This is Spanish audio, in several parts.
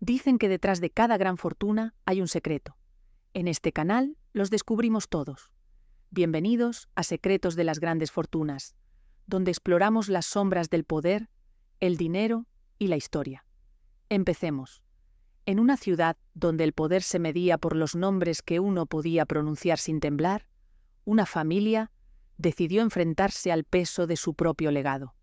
Dicen que detrás de cada gran fortuna hay un secreto. En este canal los descubrimos todos. Bienvenidos a Secretos de las Grandes Fortunas, donde exploramos las sombras del poder, el dinero y la historia. Empecemos. En una ciudad donde el poder se medía por los nombres que uno podía pronunciar sin temblar, una familia decidió enfrentarse al peso de su propio legado.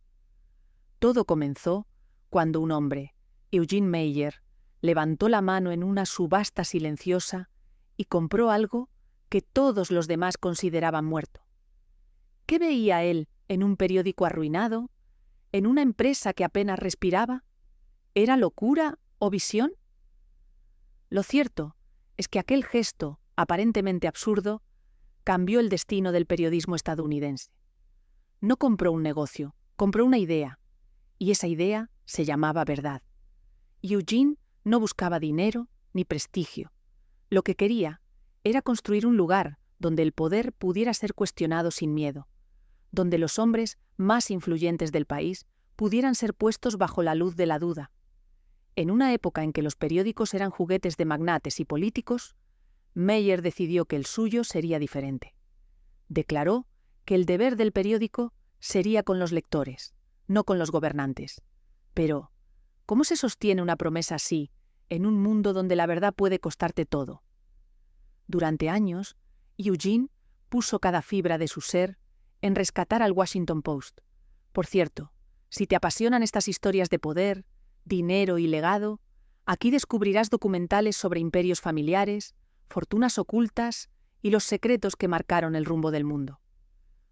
Todo comenzó cuando un hombre, Eugene Meyer, levantó la mano en una subasta silenciosa y compró algo que todos los demás consideraban muerto. ¿Qué veía él en un periódico arruinado? ¿En una empresa que apenas respiraba? ¿Era locura o visión? Lo cierto es que aquel gesto, aparentemente absurdo, cambió el destino del periodismo estadounidense. No compró un negocio, compró una idea, y esa idea se llamaba verdad. Eugene no buscaba dinero ni prestigio. Lo que quería era construir un lugar donde el poder pudiera ser cuestionado sin miedo, donde los hombres más influyentes del país pudieran ser puestos bajo la luz de la duda. En una época en que los periódicos eran juguetes de magnates y políticos, Meyer decidió que el suyo sería diferente. Declaró que el deber del periódico sería con los lectores, no con los gobernantes. Pero, ¿cómo se sostiene una promesa así en un mundo donde la verdad puede costarte todo? Durante años, Eugene puso cada fibra de su ser en rescatar al Washington Post. Por cierto, si te apasionan estas historias de poder, dinero y legado, aquí descubrirás documentales sobre imperios familiares, fortunas ocultas y los secretos que marcaron el rumbo del mundo.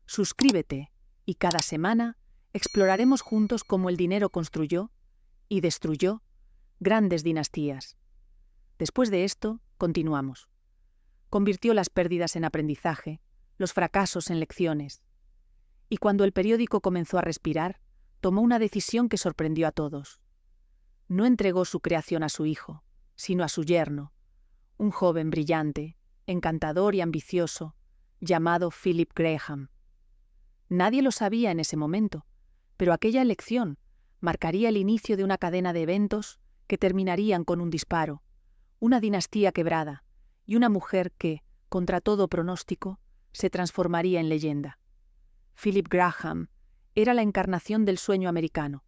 Suscríbete y cada semana exploraremos juntos cómo el dinero construyó y destruyó grandes dinastías. Después de esto, continuamos. Convirtió las pérdidas en aprendizaje, los fracasos en lecciones. Y cuando el periódico comenzó a respirar, tomó una decisión que sorprendió a todos. No entregó su creación a su hijo, sino a su yerno, un joven brillante, encantador y ambicioso, llamado Philip Graham. Nadie lo sabía en ese momento, pero aquella elección marcaría el inicio de una cadena de eventos que terminarían con un disparo, una dinastía quebrada y una mujer que, contra todo pronóstico, se transformaría en leyenda. Philip Graham era la encarnación del sueño americano,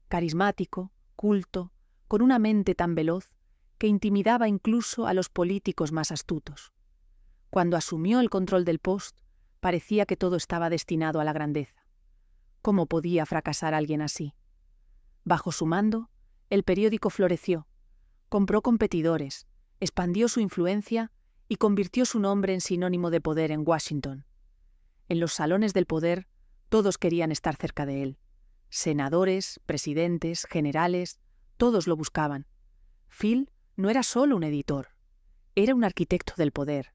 carismático, culto, con una mente tan veloz que intimidaba incluso a los políticos más astutos. Cuando asumió el control del Post, parecía que todo estaba destinado a la grandeza. ¿Cómo podía fracasar alguien así? Bajo su mando, el periódico floreció, compró competidores, expandió su influencia y convirtió su nombre en sinónimo de poder en Washington. En los salones del poder, todos querían estar cerca de él. Senadores, presidentes, generales, todos lo buscaban. Phil no era solo un editor, era un arquitecto del poder,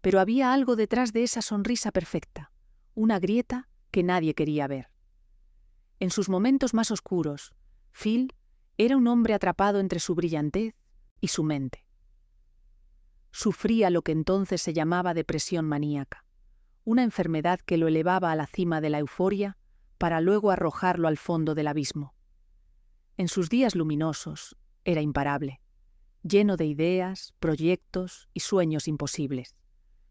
pero había algo detrás de esa sonrisa perfecta, una grieta que nadie quería ver. En sus momentos más oscuros, Phil era un hombre atrapado entre su brillantez y su mente. Sufría lo que entonces se llamaba depresión maníaca, una enfermedad que lo elevaba a la cima de la euforia para luego arrojarlo al fondo del abismo. En sus días luminosos era imparable, lleno de ideas, proyectos y sueños imposibles.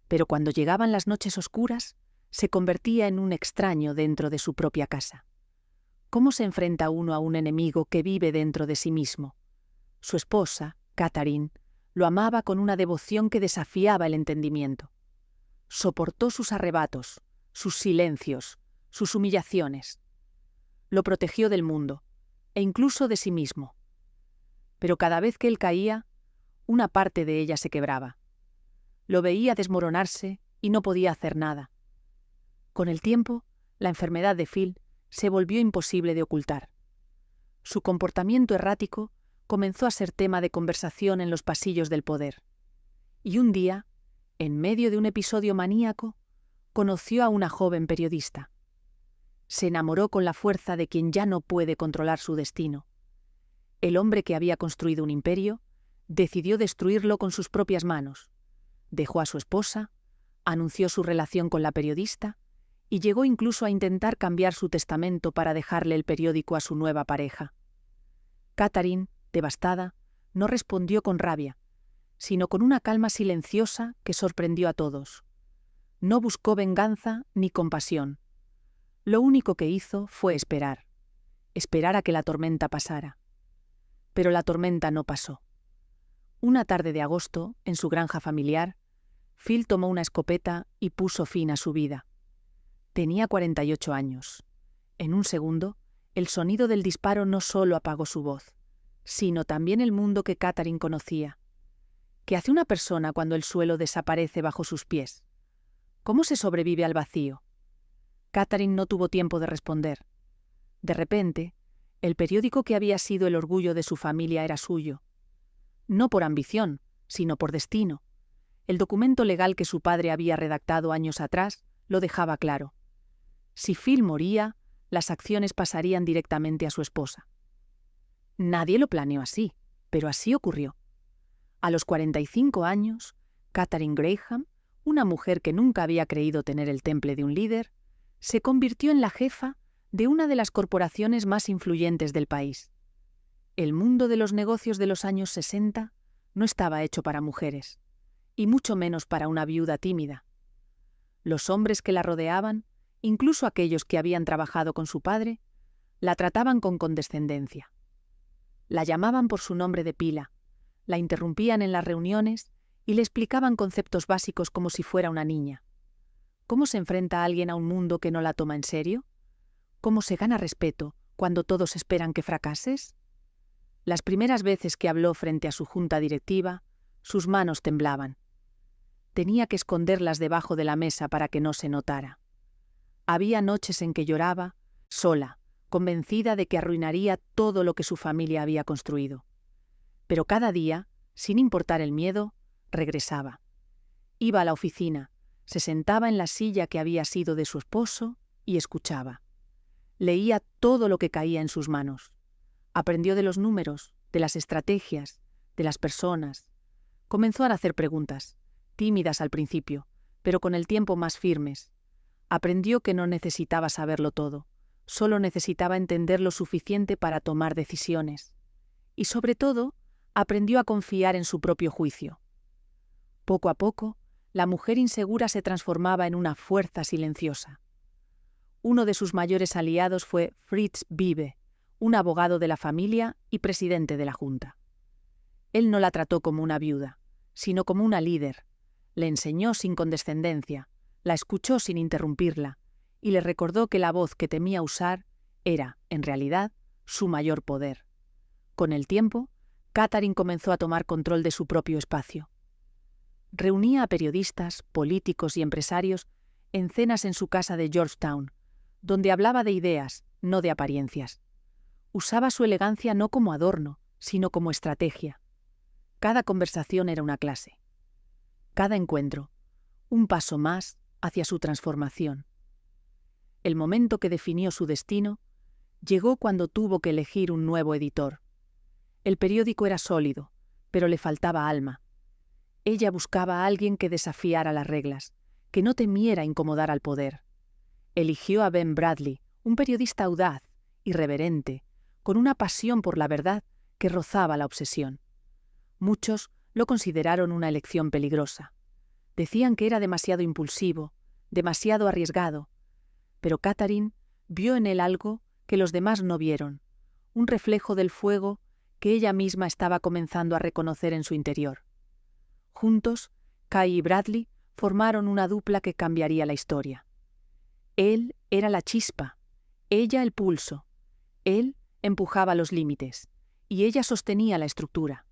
Pero cuando llegaban las noches oscuras, se convertía en un extraño dentro de su propia casa. ¿Cómo se enfrenta uno a un enemigo que vive dentro de sí mismo? Su esposa, Catherine, lo amaba con una devoción que desafiaba el entendimiento. Soportó sus arrebatos, sus silencios, sus humillaciones. Lo protegió del mundo, e incluso de sí mismo. Pero cada vez que él caía, una parte de ella se quebraba. Lo veía desmoronarse y no podía hacer nada. Con el tiempo, la enfermedad de Phil se volvió imposible de ocultar. Su comportamiento errático comenzó a ser tema de conversación en los pasillos del poder. Y un día, en medio de un episodio maníaco, conoció a una joven periodista. Se enamoró con la fuerza de quien ya no puede controlar su destino. El hombre que había construido un imperio decidió destruirlo con sus propias manos. Dejó a su esposa, anunció su relación con la periodista y llegó incluso a intentar cambiar su testamento para dejarle el periódico a su nueva pareja. Catherine, devastada, no respondió con rabia, sino con una calma silenciosa que sorprendió a todos. No buscó venganza ni compasión. Lo único que hizo fue esperar a que la tormenta pasara. Pero la tormenta no pasó. Una tarde de agosto, en su granja familiar, Phil tomó una escopeta y puso fin a su vida. Tenía 48 años. En un segundo, el sonido del disparo no solo apagó su voz, sino también el mundo que Catherine conocía. ¿Qué hace una persona cuando el suelo desaparece bajo sus pies? ¿Cómo se sobrevive al vacío? Catherine no tuvo tiempo de responder. De repente, el periódico que había sido el orgullo de su familia era suyo. No por ambición, sino por destino. El documento legal que su padre había redactado años atrás lo dejaba claro. Si Phil moría, las acciones pasarían directamente a su esposa. Nadie lo planeó así, pero así ocurrió. A los 45 años, Catherine Graham, una mujer que nunca había creído tener el temple de un líder, se convirtió en la jefa de una de las corporaciones más influyentes del país. El mundo de los negocios de los años 60 no estaba hecho para mujeres, y mucho menos para una viuda tímida. Los hombres que la rodeaban, incluso aquellos que habían trabajado con su padre, la trataban con condescendencia. La llamaban por su nombre de pila, la interrumpían en las reuniones y le explicaban conceptos básicos como si fuera una niña. ¿Cómo se enfrenta alguien a un mundo que no la toma en serio? ¿Cómo se gana respeto cuando todos esperan que fracases? Las primeras veces que habló frente a su junta directiva, sus manos temblaban. Tenía que esconderlas debajo de la mesa para que no se notara. Había noches en que lloraba, sola, convencida de que arruinaría todo lo que su familia había construido. Pero cada día, sin importar el miedo, regresaba. Iba a la oficina, se sentaba en la silla que había sido de su esposo y escuchaba. Leía todo lo que caía en sus manos. Aprendió de los números, de las estrategias, de las personas. Comenzó a hacer preguntas, tímidas al principio, pero con el tiempo más firmes. Aprendió que no necesitaba saberlo todo, solo necesitaba entender lo suficiente para tomar decisiones. Y sobre todo, aprendió a confiar en su propio juicio. Poco a poco, la mujer insegura se transformaba en una fuerza silenciosa. Uno de sus mayores aliados fue Fritz Biebe, un abogado de la familia y presidente de la junta. Él no la trató como una viuda, sino como una líder. Le enseñó sin condescendencia, la escuchó sin interrumpirla, y le recordó que la voz que temía usar era, en realidad, su mayor poder. Con el tiempo, Catherine comenzó a tomar control de su propio espacio. Reunía a periodistas, políticos y empresarios en cenas en su casa de Georgetown, donde hablaba de ideas, no de apariencias. Usaba su elegancia no como adorno, sino como estrategia. Cada conversación era una clase. Cada encuentro, un paso más hacia su transformación. El momento que definió su destino llegó cuando tuvo que elegir un nuevo editor. El periódico era sólido, pero le faltaba alma. Ella buscaba a alguien que desafiara las reglas, que no temiera incomodar al poder. Eligió a Ben Bradley, un periodista audaz, irreverente, con una pasión por la verdad que rozaba la obsesión. Muchos lo consideraron una elección peligrosa. Decían que era demasiado impulsivo, demasiado arriesgado, pero Catherine vio en él algo que los demás no vieron, un reflejo del fuego que ella misma estaba comenzando a reconocer en su interior. Juntos, Kay y Bradley formaron una dupla que cambiaría la historia. Él era la chispa, ella el pulso. Él empujaba los límites, y ella sostenía la estructura.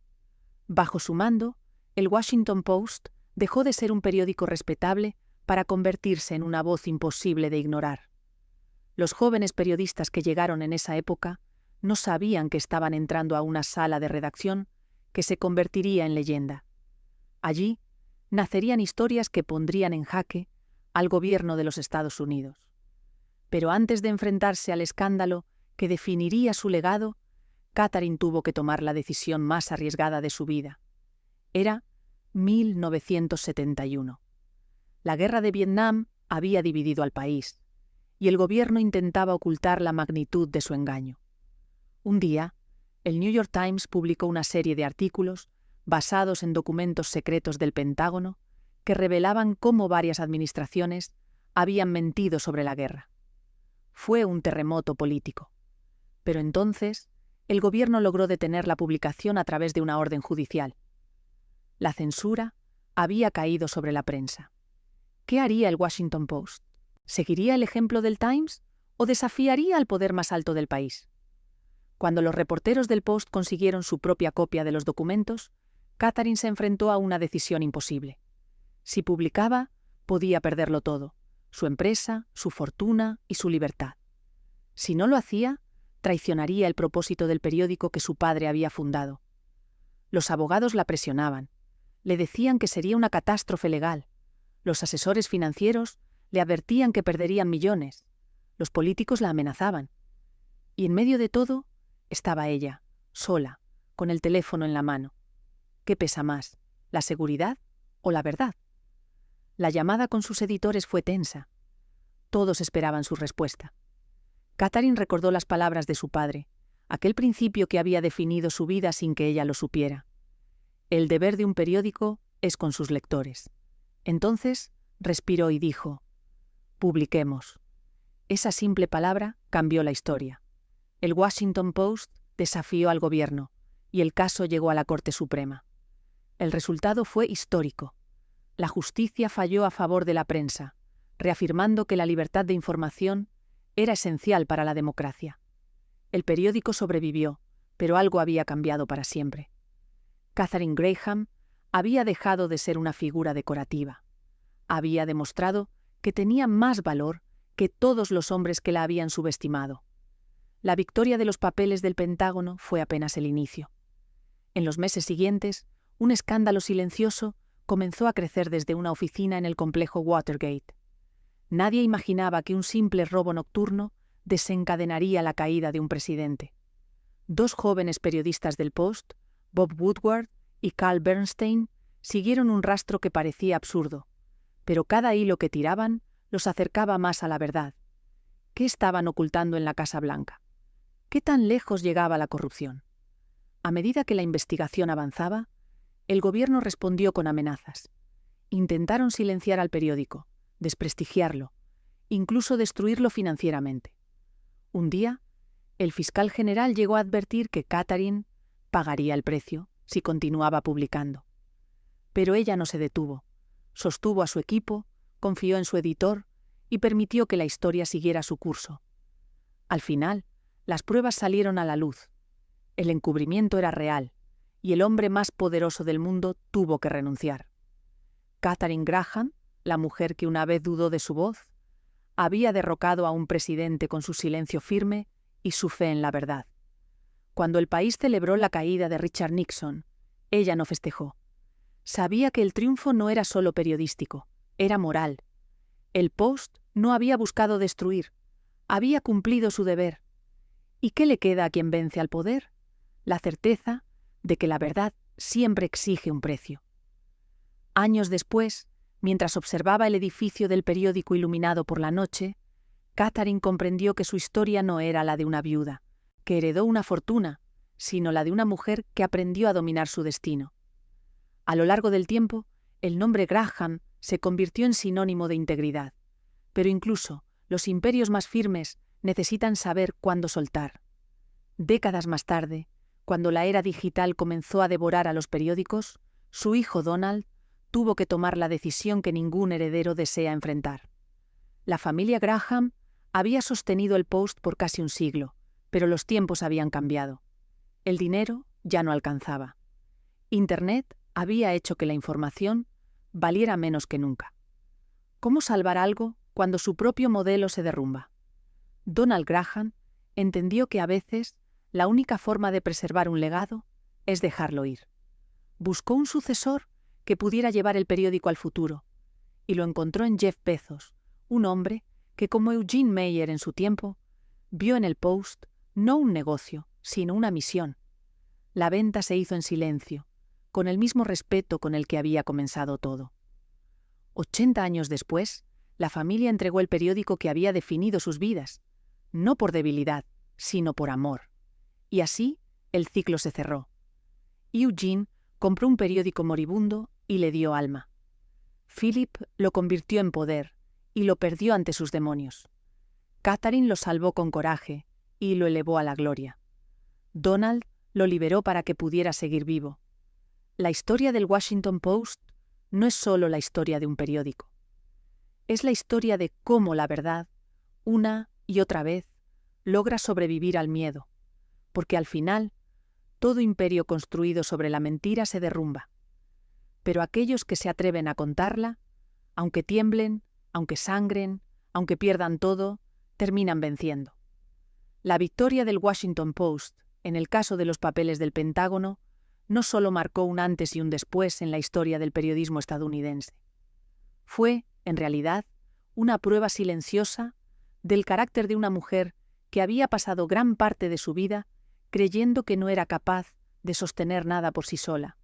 Bajo su mando, el Washington Post dejó de ser un periódico respetable para convertirse en una voz imposible de ignorar. Los jóvenes periodistas que llegaron en esa época no sabían que estaban entrando a una sala de redacción que se convertiría en leyenda. Allí nacerían historias que pondrían en jaque al gobierno de los Estados Unidos. Pero antes de enfrentarse al escándalo que definiría su legado, Catherine tuvo que tomar la decisión más arriesgada de su vida. Era 1971. La guerra de Vietnam había dividido al país, y el gobierno intentaba ocultar la magnitud de su engaño. Un día, El New York Times publicó una serie de artículos basados en documentos secretos del Pentágono que revelaban cómo varias administraciones habían mentido sobre la guerra. Fue un terremoto político. Pero entonces, el gobierno logró detener la publicación a través de una orden judicial. La censura había caído sobre la prensa. ¿Qué haría el Washington Post? ¿Seguiría el ejemplo del Times o desafiaría al poder más alto del país? Cuando los reporteros del Post consiguieron su propia copia de los documentos, Catherine se enfrentó a una decisión imposible. Si publicaba, podía perderlo todo: su empresa, su fortuna y su libertad. Si no lo hacía, traicionaría el propósito del periódico que su padre había fundado. Los abogados la presionaban. Le decían que sería una catástrofe legal. Los asesores financieros le advertían que perderían millones. Los políticos la amenazaban. Y en medio de todo, estaba ella, sola, con el teléfono en la mano. ¿Qué pesa más, la seguridad o la verdad? La llamada con sus editores fue tensa. Todos esperaban su respuesta. Catherine recordó las palabras de su padre, aquel principio que había definido su vida sin que ella lo supiera. El deber de un periódico es con sus lectores. Entonces respiró y dijo: publiquemos. Esa simple palabra cambió la historia. El Washington Post desafió al gobierno y el caso llegó a la Corte Suprema. El resultado fue histórico. La justicia falló a favor de la prensa, reafirmando que la libertad de información era esencial para la democracia. El periódico sobrevivió, pero algo había cambiado para siempre. Catherine Graham había dejado de ser una figura decorativa. Había demostrado que tenía más valor que todos los hombres que la habían subestimado. La victoria de los papeles del Pentágono fue apenas el inicio. En los meses siguientes, un escándalo silencioso comenzó a crecer desde una oficina en el complejo Watergate. Nadie imaginaba que un simple robo nocturno desencadenaría la caída de un presidente. Dos jóvenes periodistas del Post, Bob Woodward y Carl Bernstein, siguieron un rastro que parecía absurdo, pero cada hilo que tiraban los acercaba más a la verdad. ¿Qué estaban ocultando en la Casa Blanca? ¿Qué tan lejos llegaba la corrupción? A medida que la investigación avanzaba, el gobierno respondió con amenazas. Intentaron silenciar al periódico, desprestigiarlo, incluso destruirlo financieramente. Un día, el fiscal general llegó a advertir que Catherine pagaría el precio si continuaba publicando. Pero ella no se detuvo, sostuvo a su equipo, confió en su editor y permitió que la historia siguiera su curso. Al final, las pruebas salieron a la luz. El encubrimiento era real, y el hombre más poderoso del mundo tuvo que renunciar. Catherine Graham, la mujer que una vez dudó de su voz, había derrocado a un presidente con su silencio firme y su fe en la verdad. Cuando el país celebró la caída de Richard Nixon, ella no festejó. Sabía que el triunfo no era solo periodístico, era moral. El Post no había buscado destruir, había cumplido su deber. ¿Y qué le queda a quien vence al poder? La certeza de que la verdad siempre exige un precio. Años después, mientras observaba el edificio del periódico iluminado por la noche, Catherine comprendió que su historia no era la de una viuda, que heredó una fortuna, sino la de una mujer que aprendió a dominar su destino. A lo largo del tiempo, el nombre Graham se convirtió en sinónimo de integridad, pero incluso los imperios más firmes necesitan saber cuándo soltar. Décadas más tarde, cuando la era digital comenzó a devorar a los periódicos, su hijo Donald tuvo que tomar la decisión que ningún heredero desea enfrentar. La familia Graham había sostenido el Post por casi un siglo, pero los tiempos habían cambiado. El dinero ya no alcanzaba. Internet había hecho que la información valiera menos que nunca. ¿Cómo salvar algo cuando su propio modelo se derrumba? Donald Graham entendió que a veces la única forma de preservar un legado es dejarlo ir. Buscó un sucesor que pudiera llevar el periódico al futuro, y lo encontró en Jeff Bezos, un hombre que, como Eugene Meyer en su tiempo, vio en el Post no un negocio, sino una misión. La venta se hizo en silencio, con el mismo respeto con el que había comenzado todo. 80 años después, la familia entregó el periódico que había definido sus vidas, no por debilidad, sino por amor. Y así, el ciclo se cerró. Eugene compró un periódico moribundo y le dio alma. Philip lo convirtió en poder y lo perdió ante sus demonios. Catherine lo salvó con coraje y lo elevó a la gloria. Donald lo liberó para que pudiera seguir vivo. La historia del Washington Post no es solo la historia de un periódico. Es la historia de cómo la verdad, una y otra vez, logra sobrevivir al miedo, porque al final, todo imperio construido sobre la mentira se derrumba. Pero aquellos que se atreven a contarla, aunque tiemblen, aunque sangren, aunque pierdan todo, terminan venciendo. La victoria del Washington Post, en el caso de los papeles del Pentágono, no solo marcó un antes y un después en la historia del periodismo estadounidense. Fue, en realidad, una prueba silenciosa del carácter de una mujer que había pasado gran parte de su vida creyendo que no era capaz de sostener nada por sí sola.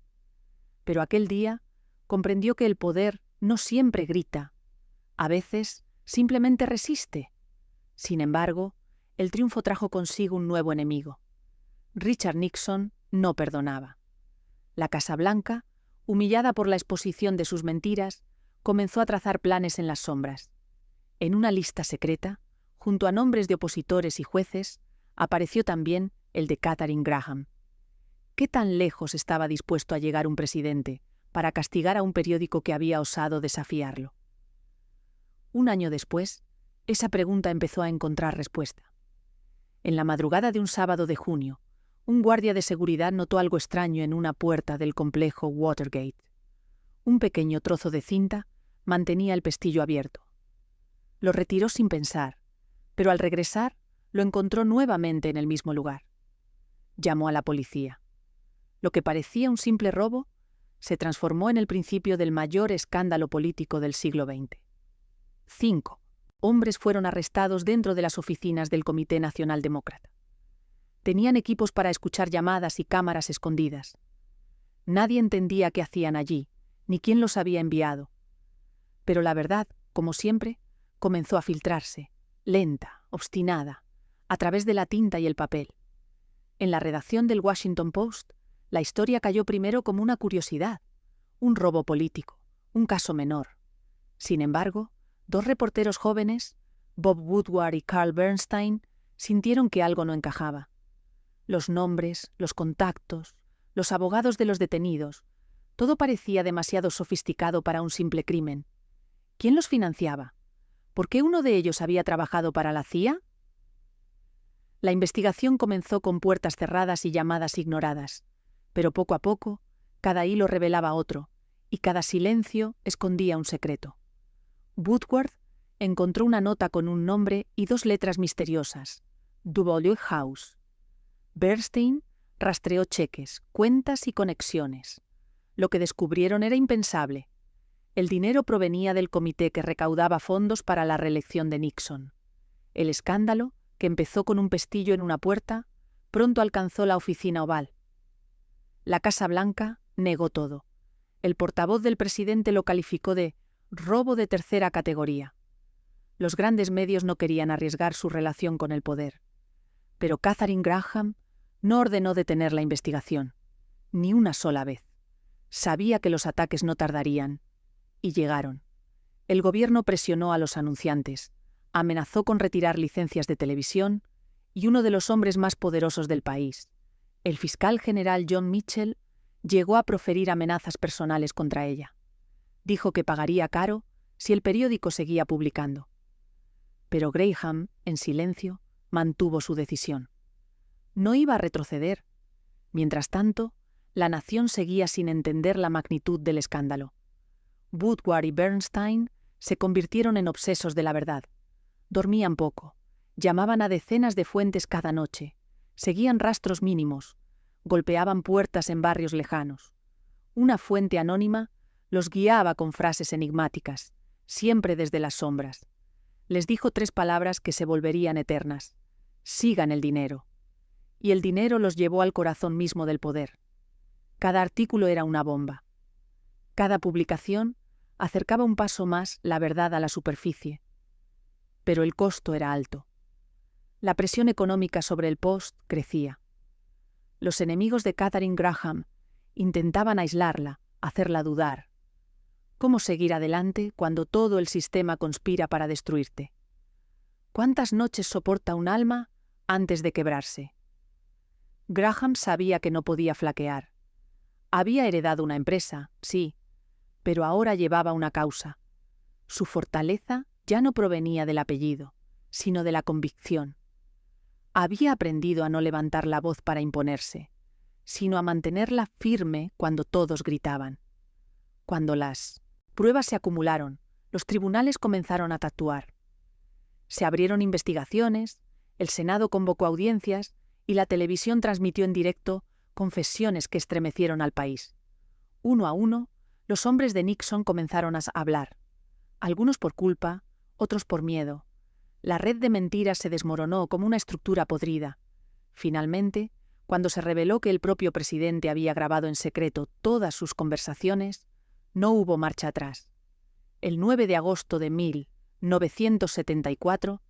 Pero aquel día comprendió que el poder no siempre grita, a veces simplemente resiste. Sin embargo, el triunfo trajo consigo un nuevo enemigo. Richard Nixon no perdonaba. La Casa Blanca, humillada por la exposición de sus mentiras, comenzó a trazar planes en las sombras. En una lista secreta, junto a nombres de opositores y jueces, apareció también el de Katharine Graham. ¿Qué tan lejos estaba dispuesto a llegar un presidente para castigar a un periódico que había osado desafiarlo? Un año después, esa pregunta empezó a encontrar respuesta. En la madrugada de un sábado de junio, un guardia de seguridad notó algo extraño en una puerta del complejo Watergate. Un pequeño trozo de cinta mantenía el pestillo abierto. Lo retiró sin pensar, pero al regresar lo encontró nuevamente en el mismo lugar. Llamó a la policía. Lo que parecía un simple robo se transformó en el principio del mayor escándalo político del siglo XX. 5 hombres fueron arrestados dentro de las oficinas del Comité Nacional Demócrata. Tenían equipos para escuchar llamadas y cámaras escondidas. Nadie entendía qué hacían allí, ni quién los había enviado. Pero la verdad, como siempre, comenzó a filtrarse, lenta, obstinada, a través de la tinta y el papel. En la redacción del Washington Post, la historia cayó primero como una curiosidad, un robo político, un caso menor. Sin embargo, 2 reporteros jóvenes, Bob Woodward y Carl Bernstein, sintieron que algo no encajaba. Los nombres, los contactos, los abogados de los detenidos, todo parecía demasiado sofisticado para un simple crimen. ¿Quién los financiaba? ¿Por qué uno de ellos había trabajado para la CIA? La investigación comenzó con puertas cerradas y llamadas ignoradas, pero poco a poco, cada hilo revelaba otro, y cada silencio escondía un secreto. Woodward encontró una nota con un nombre y 2 letras misteriosas, W. House. Bernstein rastreó cheques, cuentas y conexiones. Lo que descubrieron era impensable. El dinero provenía del comité que recaudaba fondos para la reelección de Nixon. El escándalo, que empezó con un pestillo en una puerta, pronto alcanzó la oficina oval. La Casa Blanca negó todo. El portavoz del presidente lo calificó de robo de tercera categoría. Los grandes medios no querían arriesgar su relación con el poder. Pero Katharine Graham no ordenó detener la investigación, ni una sola vez. Sabía que los ataques no tardarían, y llegaron. El gobierno presionó a los anunciantes, amenazó con retirar licencias de televisión, y uno de los hombres más poderosos del país, el fiscal general John Mitchell, llegó a proferir amenazas personales contra ella. Dijo que pagaría caro si el periódico seguía publicando. Pero Graham, en silencio, mantuvo su decisión. No iba a retroceder. Mientras tanto, la nación seguía sin entender la magnitud del escándalo. Woodward y Bernstein se convirtieron en obsesos de la verdad. Dormían poco, llamaban a decenas de fuentes cada noche, seguían rastros mínimos, golpeaban puertas en barrios lejanos. Una fuente anónima los guiaba con frases enigmáticas, siempre desde las sombras. Les dijo 3 palabras que se volverían eternas. Sigan el dinero. Y el dinero los llevó al corazón mismo del poder. Cada artículo era una bomba. Cada publicación acercaba un paso más la verdad a la superficie. Pero el costo era alto. La presión económica sobre el Post crecía. Los enemigos de Katharine Graham intentaban aislarla, hacerla dudar. ¿Cómo seguir adelante cuando todo el sistema conspira para destruirte? ¿Cuántas noches soporta un alma antes de quebrarse? Graham sabía que no podía flaquear. Había heredado una empresa, sí, pero ahora llevaba una causa. Su fortaleza ya no provenía del apellido, sino de la convicción. Había aprendido a no levantar la voz para imponerse, sino a mantenerla firme cuando todos gritaban. Cuando las pruebas se acumularon, los tribunales comenzaron a actuar. Se abrieron investigaciones, el Senado convocó audiencias y la televisión transmitió en directo confesiones que estremecieron al país. Uno a uno, los hombres de Nixon comenzaron a hablar. Algunos por culpa, otros por miedo. La red de mentiras se desmoronó como una estructura podrida. Finalmente, cuando se reveló que el propio presidente había grabado en secreto todas sus conversaciones, no hubo marcha atrás. El 9 de agosto de 1974,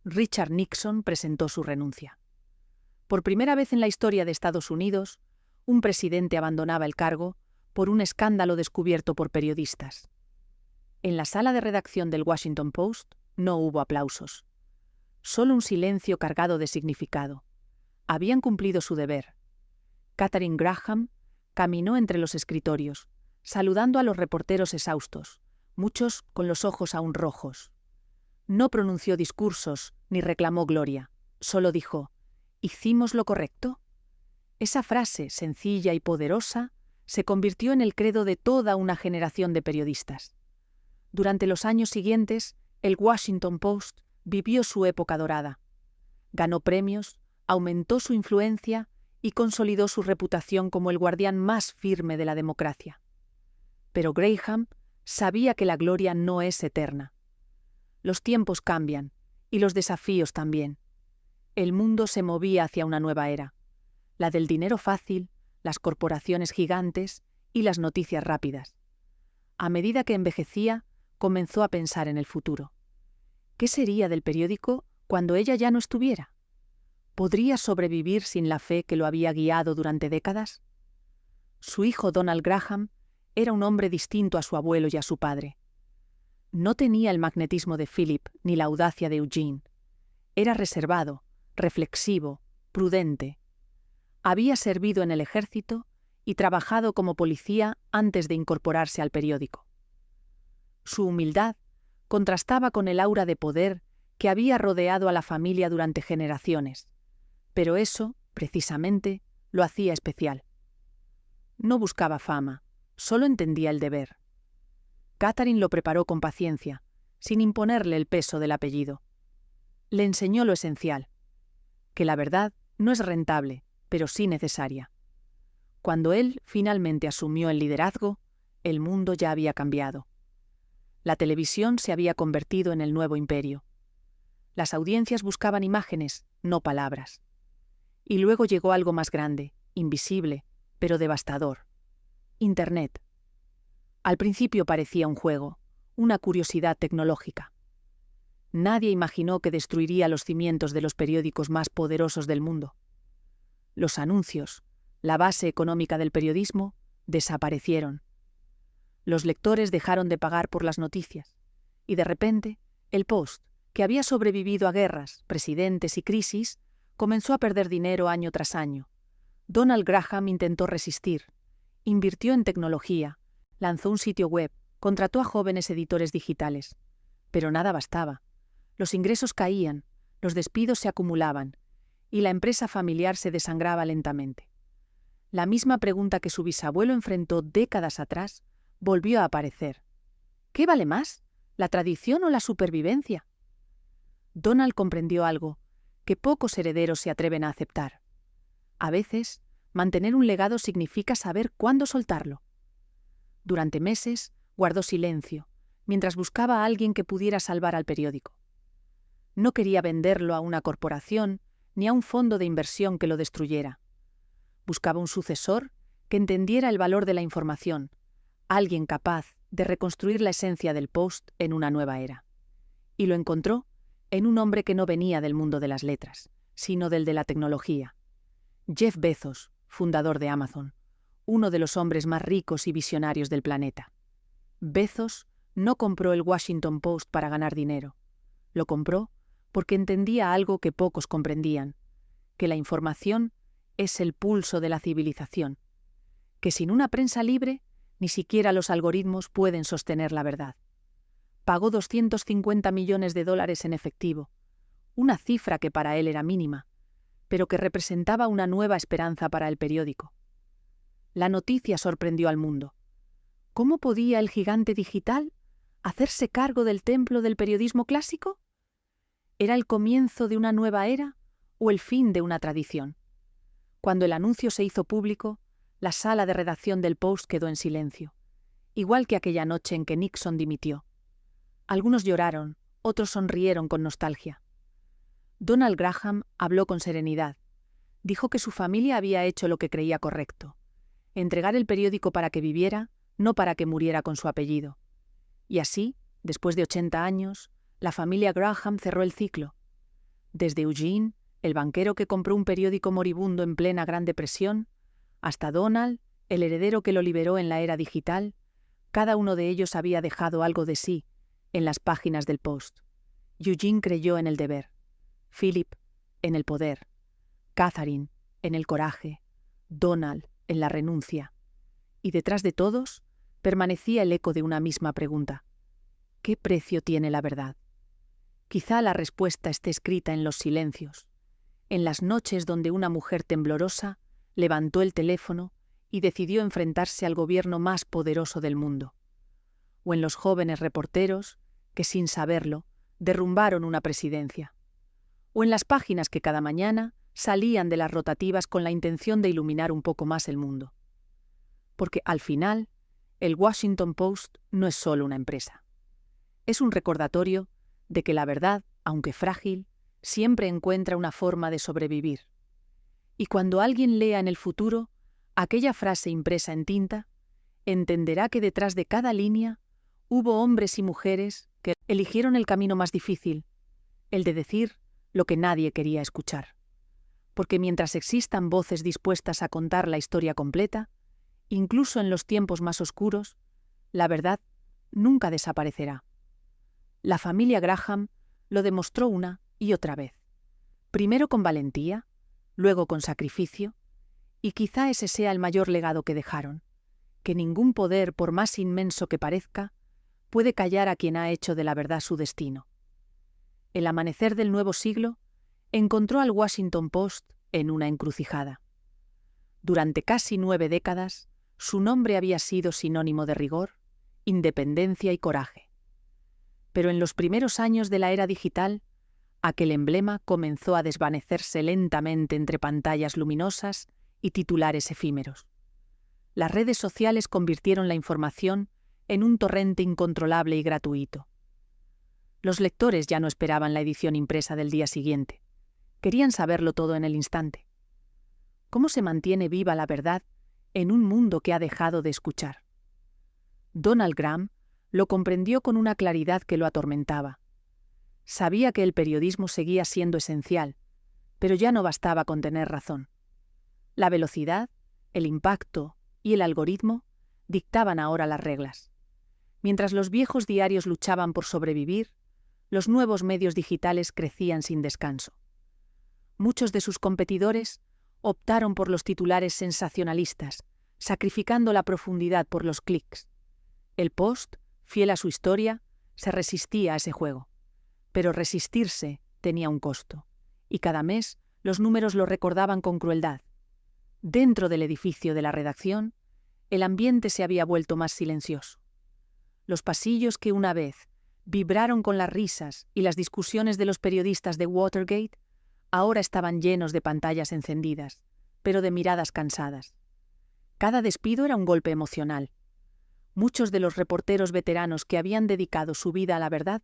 Richard Nixon presentó su renuncia. Por primera vez en la historia de Estados Unidos, un presidente abandonaba el cargo por un escándalo descubierto por periodistas. En la sala de redacción del Washington Post no hubo aplausos. Solo un silencio cargado de significado. Habían cumplido su deber. Katharine Graham caminó entre los escritorios, saludando a los reporteros exhaustos, muchos con los ojos aún rojos. No pronunció discursos ni reclamó gloria, solo dijo: ¿hicimos lo correcto? Esa frase, sencilla y poderosa, se convirtió en el credo de toda una generación de periodistas. Durante los años siguientes, el Washington Post vivió su época dorada. Ganó premios, aumentó su influencia y consolidó su reputación como el guardián más firme de la democracia. Pero Graham sabía que la gloria no es eterna. Los tiempos cambian, y los desafíos también. El mundo se movía hacia una nueva era, la del dinero fácil, las corporaciones gigantes y las noticias rápidas. A medida que envejecía, comenzó a pensar en el futuro. ¿Qué sería del periódico cuando ella ya no estuviera? ¿Podría sobrevivir sin la fe que lo había guiado durante décadas? Su hijo Donald Graham era un hombre distinto a su abuelo y a su padre. No tenía el magnetismo de Philip ni la audacia de Eugene. Era reservado, reflexivo, prudente. Había servido en el ejército y trabajado como policía antes de incorporarse al periódico. Su humildad contrastaba con el aura de poder que había rodeado a la familia durante generaciones, pero eso, precisamente, lo hacía especial. No buscaba fama, solo entendía el deber. Katharine lo preparó con paciencia, sin imponerle el peso del apellido. Le enseñó lo esencial, que la verdad no es rentable, pero sí necesaria. Cuando él finalmente asumió el liderazgo, el mundo ya había cambiado. La televisión se había convertido en el nuevo imperio. Las audiencias buscaban imágenes, no palabras. Y luego llegó algo más grande, invisible, pero devastador: Internet. Al principio parecía un juego, una curiosidad tecnológica. Nadie imaginó que destruiría los cimientos de los periódicos más poderosos del mundo. Los anuncios, la base económica del periodismo, desaparecieron. Los lectores dejaron de pagar por las noticias, y de repente, el Post, que había sobrevivido a guerras, presidentes y crisis, comenzó a perder dinero año tras año. Donald Graham intentó resistir, invirtió en tecnología, lanzó un sitio web, contrató a jóvenes editores digitales. Pero nada bastaba. Los ingresos caían, los despidos se acumulaban, y la empresa familiar se desangraba lentamente. La misma pregunta que su bisabuelo enfrentó décadas atrás volvió a aparecer. ¿Qué vale más, la tradición o la supervivencia? Donald comprendió algo que pocos herederos se atreven a aceptar. A veces, mantener un legado significa saber cuándo soltarlo. Durante meses, guardó silencio, mientras buscaba a alguien que pudiera salvar al periódico. No quería venderlo a una corporación ni a un fondo de inversión que lo destruyera. Buscaba un sucesor que entendiera el valor de la información, alguien capaz de reconstruir la esencia del Post en una nueva era. Y lo encontró en un hombre que no venía del mundo de las letras, sino del de la tecnología. Jeff Bezos, fundador de Amazon, uno de los hombres más ricos y visionarios del planeta. Bezos no compró el Washington Post para ganar dinero. Lo compró porque entendía algo que pocos comprendían, que la información es el pulso de la civilización, que sin una prensa libre, ni siquiera los algoritmos pueden sostener la verdad. Pagó $250 millones en efectivo, una cifra que para él era mínima, pero que representaba una nueva esperanza para el periódico. La noticia sorprendió al mundo. ¿Cómo podía el gigante digital hacerse cargo del templo del periodismo clásico? ¿Era el comienzo de una nueva era o el fin de una tradición? Cuando el anuncio se hizo público, la sala de redacción del Post quedó en silencio, igual que aquella noche en que Nixon dimitió. Algunos lloraron, otros sonrieron con nostalgia. Donald Graham habló con serenidad. Dijo que su familia había hecho lo que creía correcto: entregar el periódico para que viviera, no para que muriera con su apellido. Y así, después de 80 años, la familia Graham cerró el ciclo. Desde Eugene, el banquero que compró un periódico moribundo en plena Gran Depresión, hasta Donald, el heredero que lo liberó en la era digital, cada uno de ellos había dejado algo de sí en las páginas del Post. Eugene creyó en el deber, Philip en el poder, Catherine en el coraje, Donald en la renuncia. Y detrás de todos permanecía el eco de una misma pregunta: ¿qué precio tiene la verdad? Quizá la respuesta esté escrita en los silencios, en las noches donde una mujer temblorosa levantó el teléfono y decidió enfrentarse al gobierno más poderoso del mundo, o en los jóvenes reporteros que, sin saberlo, derrumbaron una presidencia, o en las páginas que cada mañana salían de las rotativas con la intención de iluminar un poco más el mundo. Porque, al final, el Washington Post no es solo una empresa. Es un recordatorio de que la verdad, aunque frágil, siempre encuentra una forma de sobrevivir. Y cuando alguien lea en el futuro aquella frase impresa en tinta, entenderá que detrás de cada línea hubo hombres y mujeres que eligieron el camino más difícil, el de decir lo que nadie quería escuchar. Porque mientras existan voces dispuestas a contar la historia completa, incluso en los tiempos más oscuros, la verdad nunca desaparecerá. La familia Graham lo demostró una y otra vez, primero con valentía, luego con sacrificio, y quizá ese sea el mayor legado que dejaron, que ningún poder, por más inmenso que parezca, puede callar a quien ha hecho de la verdad su destino. El amanecer del nuevo siglo encontró al Washington Post en una encrucijada. Durante casi 9 décadas, su nombre había sido sinónimo de rigor, independencia y coraje. Pero en los primeros años de la era digital, aquel emblema comenzó a desvanecerse lentamente entre pantallas luminosas y titulares efímeros. Las redes sociales convirtieron la información en un torrente incontrolable y gratuito. Los lectores ya no esperaban la edición impresa del día siguiente. Querían saberlo todo en el instante. ¿Cómo se mantiene viva la verdad en un mundo que ha dejado de escuchar? Donald Graham lo comprendió con una claridad que lo atormentaba. Sabía que el periodismo seguía siendo esencial, pero ya no bastaba con tener razón. La velocidad, el impacto y el algoritmo dictaban ahora las reglas. Mientras los viejos diarios luchaban por sobrevivir, los nuevos medios digitales crecían sin descanso. Muchos de sus competidores optaron por los titulares sensacionalistas, sacrificando la profundidad por los clics. El Post, fiel a su historia, se resistía a ese juego. Pero resistirse tenía un costo, y cada mes los números lo recordaban con crueldad. Dentro del edificio de la redacción, el ambiente se había vuelto más silencioso. Los pasillos que una vez vibraron con las risas y las discusiones de los periodistas de Watergate, ahora estaban llenos de pantallas encendidas, pero de miradas cansadas. Cada despido era un golpe emocional. Muchos de los reporteros veteranos que habían dedicado su vida a la verdad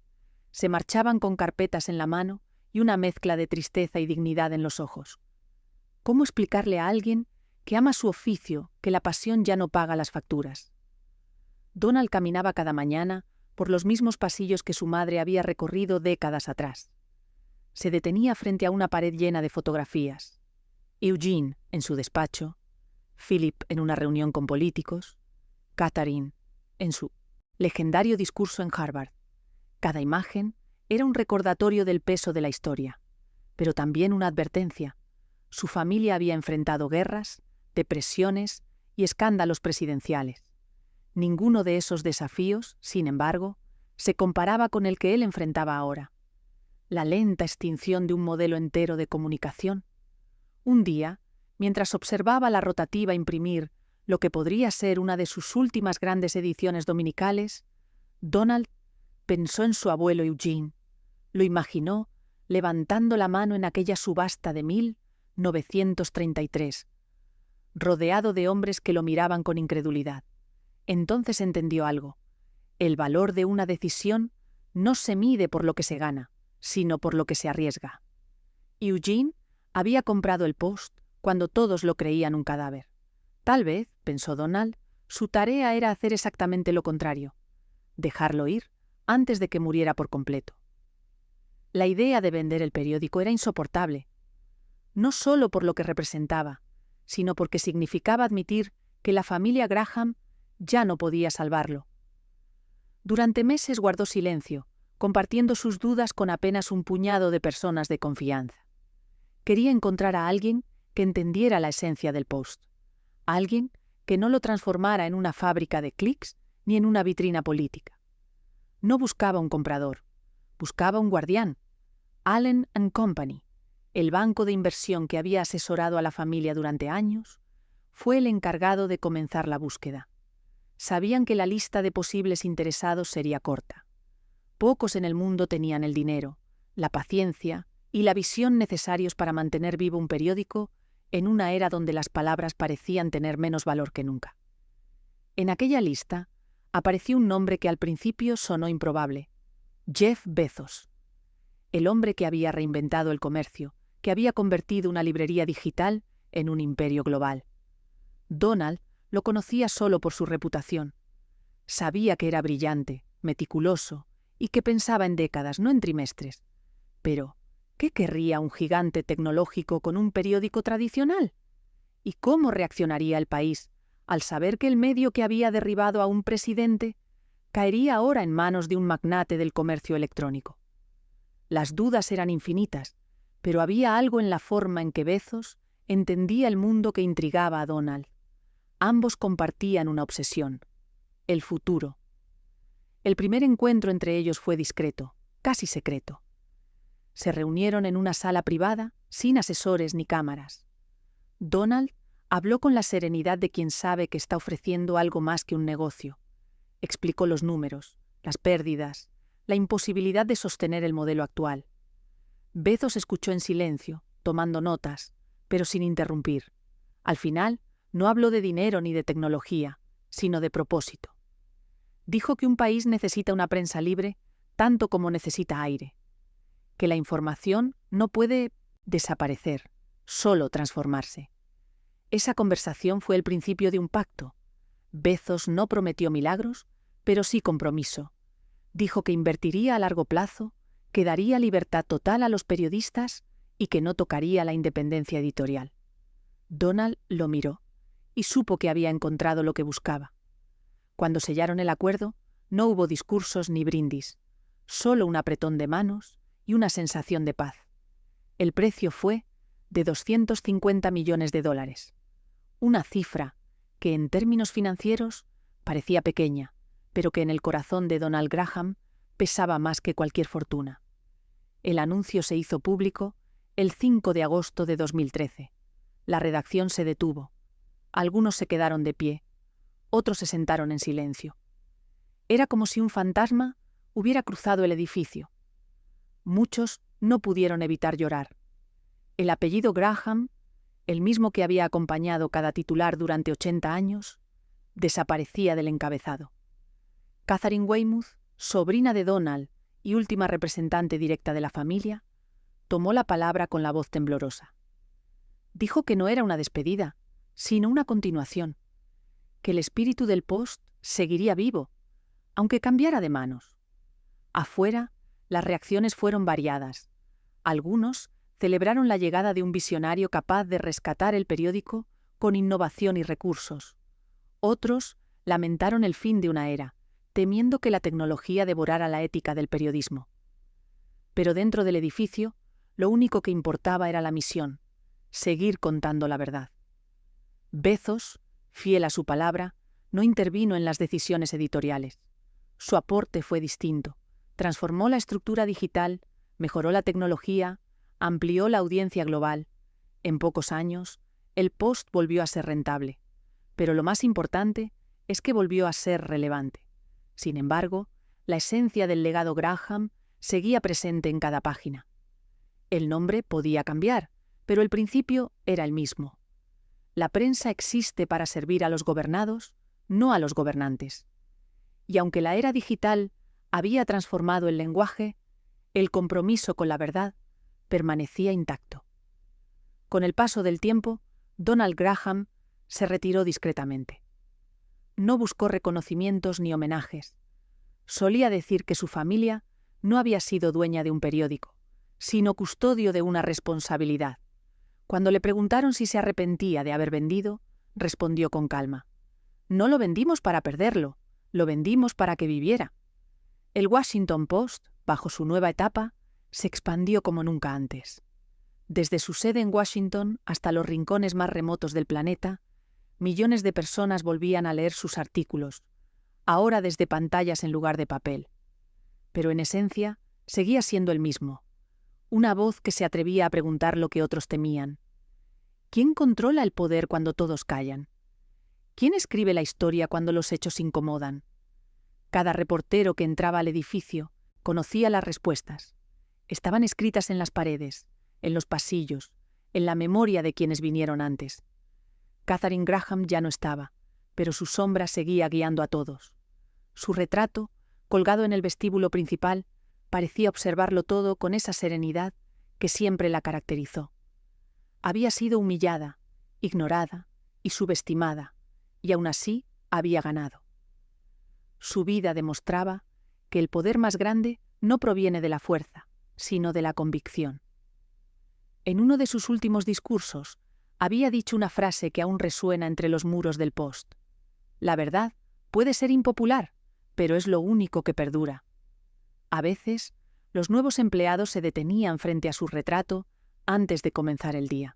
se marchaban con carpetas en la mano y una mezcla de tristeza y dignidad en los ojos. ¿Cómo explicarle a alguien que ama su oficio que la pasión ya no paga las facturas? Donald caminaba cada mañana por los mismos pasillos que su madre había recorrido décadas atrás. Se detenía frente a una pared llena de fotografías. Eugene, en su despacho, Philip en una reunión con políticos, Catherine en su legendario discurso en Harvard. Cada imagen era un recordatorio del peso de la historia, pero también una advertencia. Su familia había enfrentado guerras, depresiones y escándalos presidenciales. Ninguno de esos desafíos, sin embargo, se comparaba con el que él enfrentaba ahora. La lenta extinción de un modelo entero de comunicación. Un día, mientras observaba la rotativa imprimir lo que podría ser una de sus últimas grandes ediciones dominicales, Donald pensó en su abuelo Eugene. Lo imaginó levantando la mano en aquella subasta de 1933, rodeado de hombres que lo miraban con incredulidad. Entonces entendió algo. El valor de una decisión no se mide por lo que se gana, sino por lo que se arriesga. Eugene había comprado el Post cuando todos lo creían un cadáver. Tal vez, pensó Donald, su tarea era hacer exactamente lo contrario, dejarlo ir antes de que muriera por completo. La idea de vender el periódico era insoportable, no solo por lo que representaba, sino porque significaba admitir que la familia Graham ya no podía salvarlo. Durante meses guardó silencio, compartiendo sus dudas con apenas un puñado de personas de confianza. Quería encontrar a alguien que entendiera la esencia del Post, alguien que no lo transformara en una fábrica de clics ni en una vitrina política. No buscaba un comprador, buscaba un guardián. Allen & Company, el banco de inversión que había asesorado a la familia durante años, fue el encargado de comenzar la búsqueda. Sabían que la lista de posibles interesados sería corta. Pocos en el mundo tenían el dinero, la paciencia y la visión necesarios para mantener vivo un periódico en una era donde las palabras parecían tener menos valor que nunca. En aquella lista apareció un nombre que al principio sonó improbable: Jeff Bezos. El hombre que había reinventado el comercio, que había convertido una librería digital en un imperio global. Donald lo conocía solo por su reputación. Sabía que era brillante, meticuloso y que pensaba en décadas, no en trimestres. Pero, ¿qué querría un gigante tecnológico con un periódico tradicional? ¿Y cómo reaccionaría el país al saber que el medio que había derribado a un presidente caería ahora en manos de un magnate del comercio electrónico? Las dudas eran infinitas, pero había algo en la forma en que Bezos entendía el mundo que intrigaba a Donald. Ambos compartían una obsesión: el futuro. El primer encuentro entre ellos fue discreto, casi secreto. Se reunieron en una sala privada, sin asesores ni cámaras. Donald habló con la serenidad de quien sabe que está ofreciendo algo más que un negocio. Explicó los números, las pérdidas, la imposibilidad de sostener el modelo actual. Bezos escuchó en silencio, tomando notas, pero sin interrumpir. Al final, no habló de dinero ni de tecnología, sino de propósito. Dijo que un país necesita una prensa libre tanto como necesita aire, que la información no puede desaparecer, solo transformarse. Esa conversación fue el principio de un pacto. Bezos no prometió milagros, pero sí compromiso. Dijo que invertiría a largo plazo, que daría libertad total a los periodistas y que no tocaría la independencia editorial. Donald lo miró y supo que había encontrado lo que buscaba. Cuando sellaron el acuerdo, no hubo discursos ni brindis, solo un apretón de manos y una sensación de paz. El precio fue de $250 millones, una cifra que en términos financieros parecía pequeña, pero que en el corazón de Donald Graham pesaba más que cualquier fortuna. El anuncio se hizo público el 5 de agosto de 2013. La redacción se detuvo. Algunos se quedaron de pie, otros se sentaron en silencio. Era como si un fantasma hubiera cruzado el edificio. Muchos no pudieron evitar llorar. El apellido Graham, el mismo que había acompañado cada titular durante 80 años, desaparecía del encabezado. Catherine Weymouth, sobrina de Donald y última representante directa de la familia, tomó la palabra con la voz temblorosa. Dijo que no era una despedida, sino una continuación, que el espíritu del Post seguiría vivo, aunque cambiara de manos. Afuera, las reacciones fueron variadas. Algunos celebraron la llegada de un visionario capaz de rescatar el periódico con innovación y recursos. Otros lamentaron el fin de una era, temiendo que la tecnología devorara la ética del periodismo. Pero dentro del edificio, lo único que importaba era la misión, seguir contando la verdad. Bezos, fiel a su palabra, no intervino en las decisiones editoriales. Su aporte fue distinto. Transformó la estructura digital, mejoró la tecnología, amplió la audiencia global. En pocos años, el Post volvió a ser rentable. Pero lo más importante es que volvió a ser relevante. Sin embargo, la esencia del legado Graham seguía presente en cada página. El nombre podía cambiar, pero el principio era el mismo. La prensa existe para servir a los gobernados, no a los gobernantes. Y aunque la era digital había transformado el lenguaje, el compromiso con la verdad permanecía intacto. Con el paso del tiempo, Donald Graham se retiró discretamente. No buscó reconocimientos ni homenajes. Solía decir que su familia no había sido dueña de un periódico, sino custodio de una responsabilidad. Cuando le preguntaron si se arrepentía de haber vendido, respondió con calma: «No lo vendimos para perderlo, lo vendimos para que viviera». El Washington Post, bajo su nueva etapa, se expandió como nunca antes. Desde su sede en Washington hasta los rincones más remotos del planeta, millones de personas volvían a leer sus artículos, ahora desde pantallas en lugar de papel. Pero en esencia, seguía siendo el mismo. Una voz que se atrevía a preguntar lo que otros temían. ¿Quién controla el poder cuando todos callan? ¿Quién escribe la historia cuando los hechos incomodan? Cada reportero que entraba al edificio conocía las respuestas. Estaban escritas en las paredes, en los pasillos, en la memoria de quienes vinieron antes. Katharine Graham ya no estaba, pero su sombra seguía guiando a todos. Su retrato, colgado en el vestíbulo principal, parecía observarlo todo con esa serenidad que siempre la caracterizó. Había sido humillada, ignorada y subestimada, y aún así había ganado. Su vida demostraba que el poder más grande no proviene de la fuerza, sino de la convicción. En uno de sus últimos discursos, había dicho una frase que aún resuena entre los muros del Post: «La verdad puede ser impopular, pero es lo único que perdura». A veces, los nuevos empleados se detenían frente a su retrato antes de comenzar el día.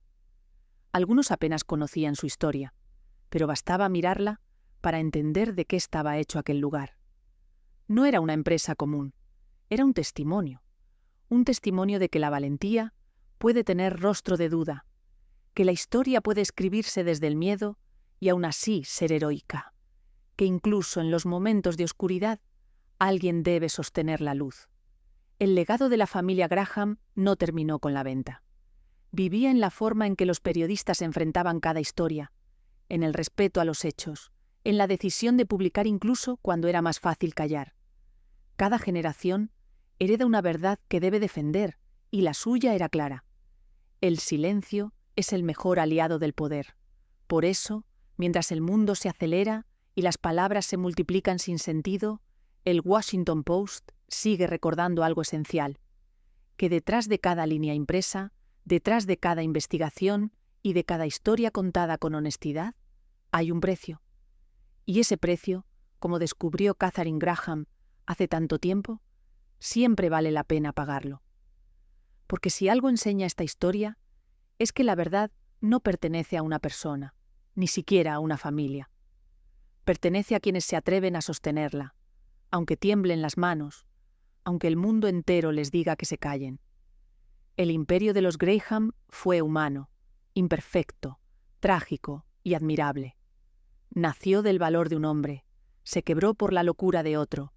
Algunos apenas conocían su historia, pero bastaba mirarla para entender de qué estaba hecho aquel lugar. No era una empresa común, era un testimonio de que la valentía puede tener rostro de duda, que la historia puede escribirse desde el miedo y aún así ser heroica, que incluso en los momentos de oscuridad alguien debe sostener la luz. El legado de la familia Graham no terminó con la venta. Vivía en la forma en que los periodistas enfrentaban cada historia, en el respeto a los hechos, en la decisión de publicar incluso cuando era más fácil callar. Cada generación hereda una verdad que debe defender, y la suya era clara. El silencio es el mejor aliado del poder. Por eso, mientras el mundo se acelera y las palabras se multiplican sin sentido, el Washington Post sigue recordando algo esencial: que detrás de cada línea impresa, detrás de cada investigación y de cada historia contada con honestidad, hay un precio. Y ese precio, como descubrió Katharine Graham hace tanto tiempo, siempre vale la pena pagarlo. Porque si algo enseña esta historia, es que la verdad no pertenece a una persona, ni siquiera a una familia. Pertenece a quienes se atreven a sostenerla, aunque tiemblen las manos, aunque el mundo entero les diga que se callen. El imperio de los Graham fue humano, imperfecto, trágico y admirable. Nació del valor de un hombre, se quebró por la locura de otro,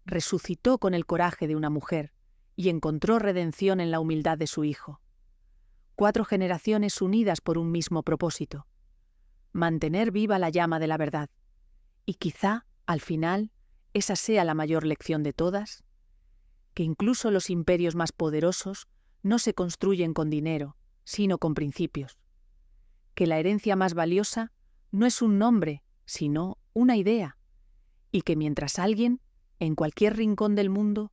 resucitó con el coraje de una mujer y encontró redención en la humildad de su hijo. 4 generaciones unidas por un mismo propósito: mantener viva la llama de la verdad. Y quizá, al final, esa sea la mayor lección de todas: que incluso los imperios más poderosos no se construyen con dinero, sino con principios. Que la herencia más valiosa no es un nombre, sino una idea. Y que mientras alguien, en cualquier rincón del mundo,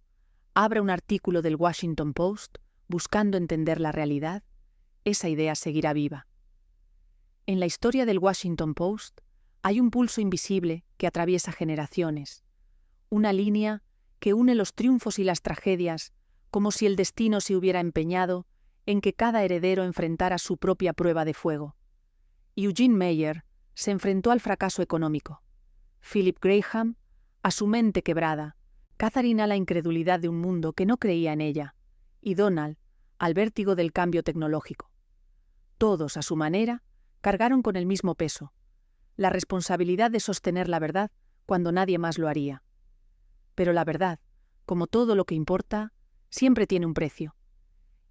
abra un artículo del Washington Post buscando entender la realidad, esa idea seguirá viva. En la historia del Washington Post hay un pulso invisible que atraviesa generaciones, una línea que une los triunfos y las tragedias, como si el destino se hubiera empeñado en que cada heredero enfrentara su propia prueba de fuego. Eugene Meyer se enfrentó al fracaso económico, Philip Graham a su mente quebrada, Catherine a la incredulidad de un mundo que no creía en ella, y Donald al vértigo del cambio tecnológico. Todos, a su manera, cargaron con el mismo peso, la responsabilidad de sostener la verdad cuando nadie más lo haría. Pero la verdad, como todo lo que importa, siempre tiene un precio.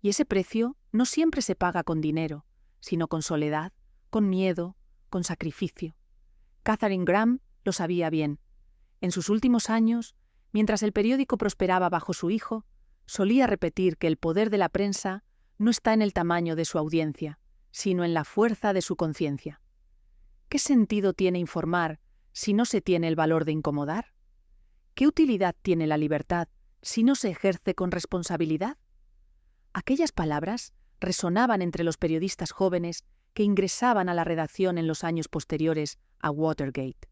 Y ese precio no siempre se paga con dinero, sino con soledad, con miedo, con sacrificio. Catherine Graham lo sabía bien. En sus últimos años, mientras el periódico prosperaba bajo su hijo, solía repetir que el poder de la prensa no está en el tamaño de su audiencia, sino en la fuerza de su conciencia. ¿Qué sentido tiene informar si no se tiene el valor de incomodar? ¿Qué utilidad tiene la libertad si no se ejerce con responsabilidad? Aquellas palabras resonaban entre los periodistas jóvenes que ingresaban a la redacción en los años posteriores a Watergate.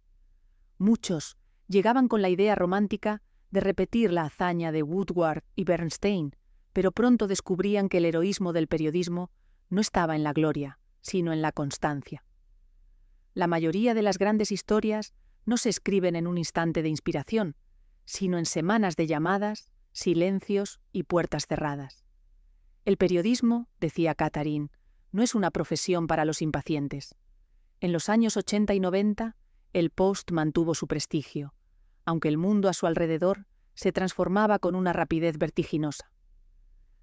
Muchos llegaban con la idea romántica de repetir la hazaña de Woodward y Bernstein, pero pronto descubrían que el heroísmo del periodismo no estaba en la gloria, sino en la constancia. La mayoría de las grandes historias no se escriben en un instante de inspiración, sino en semanas de llamadas, silencios y puertas cerradas. El periodismo, decía Catherine, no es una profesión para los impacientes. En los años 80 y 90, el Post mantuvo su prestigio, aunque el mundo a su alrededor se transformaba con una rapidez vertiginosa.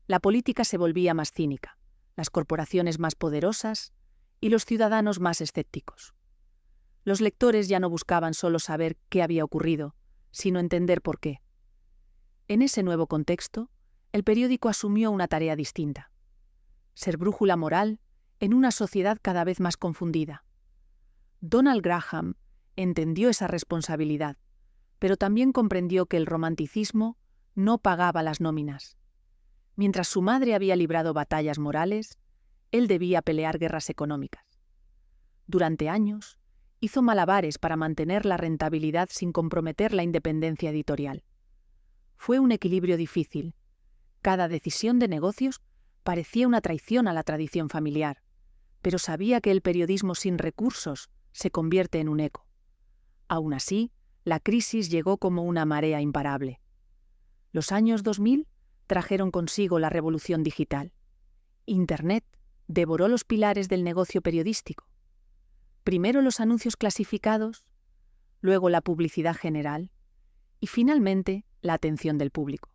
La política se volvía más cínica, las corporaciones más poderosas y los ciudadanos más escépticos. Los lectores ya no buscaban solo saber qué había ocurrido, sino entender por qué. En ese nuevo contexto, el periódico asumió una tarea distinta: ser brújula moral en una sociedad cada vez más confundida. Donald Graham entendió esa responsabilidad, pero también comprendió que el romanticismo no pagaba las nóminas. Mientras su madre había librado batallas morales, él debía pelear guerras económicas. Durante años, hizo malabares para mantener la rentabilidad sin comprometer la independencia editorial. Fue un equilibrio difícil. Cada decisión de negocios parecía una traición a la tradición familiar, pero sabía que el periodismo sin recursos se convierte en un eco. Aún así, la crisis llegó como una marea imparable. Los años 2000 trajeron consigo la revolución digital. Internet devoró los pilares del negocio periodístico. Primero los anuncios clasificados, luego la publicidad general y finalmente la atención del público.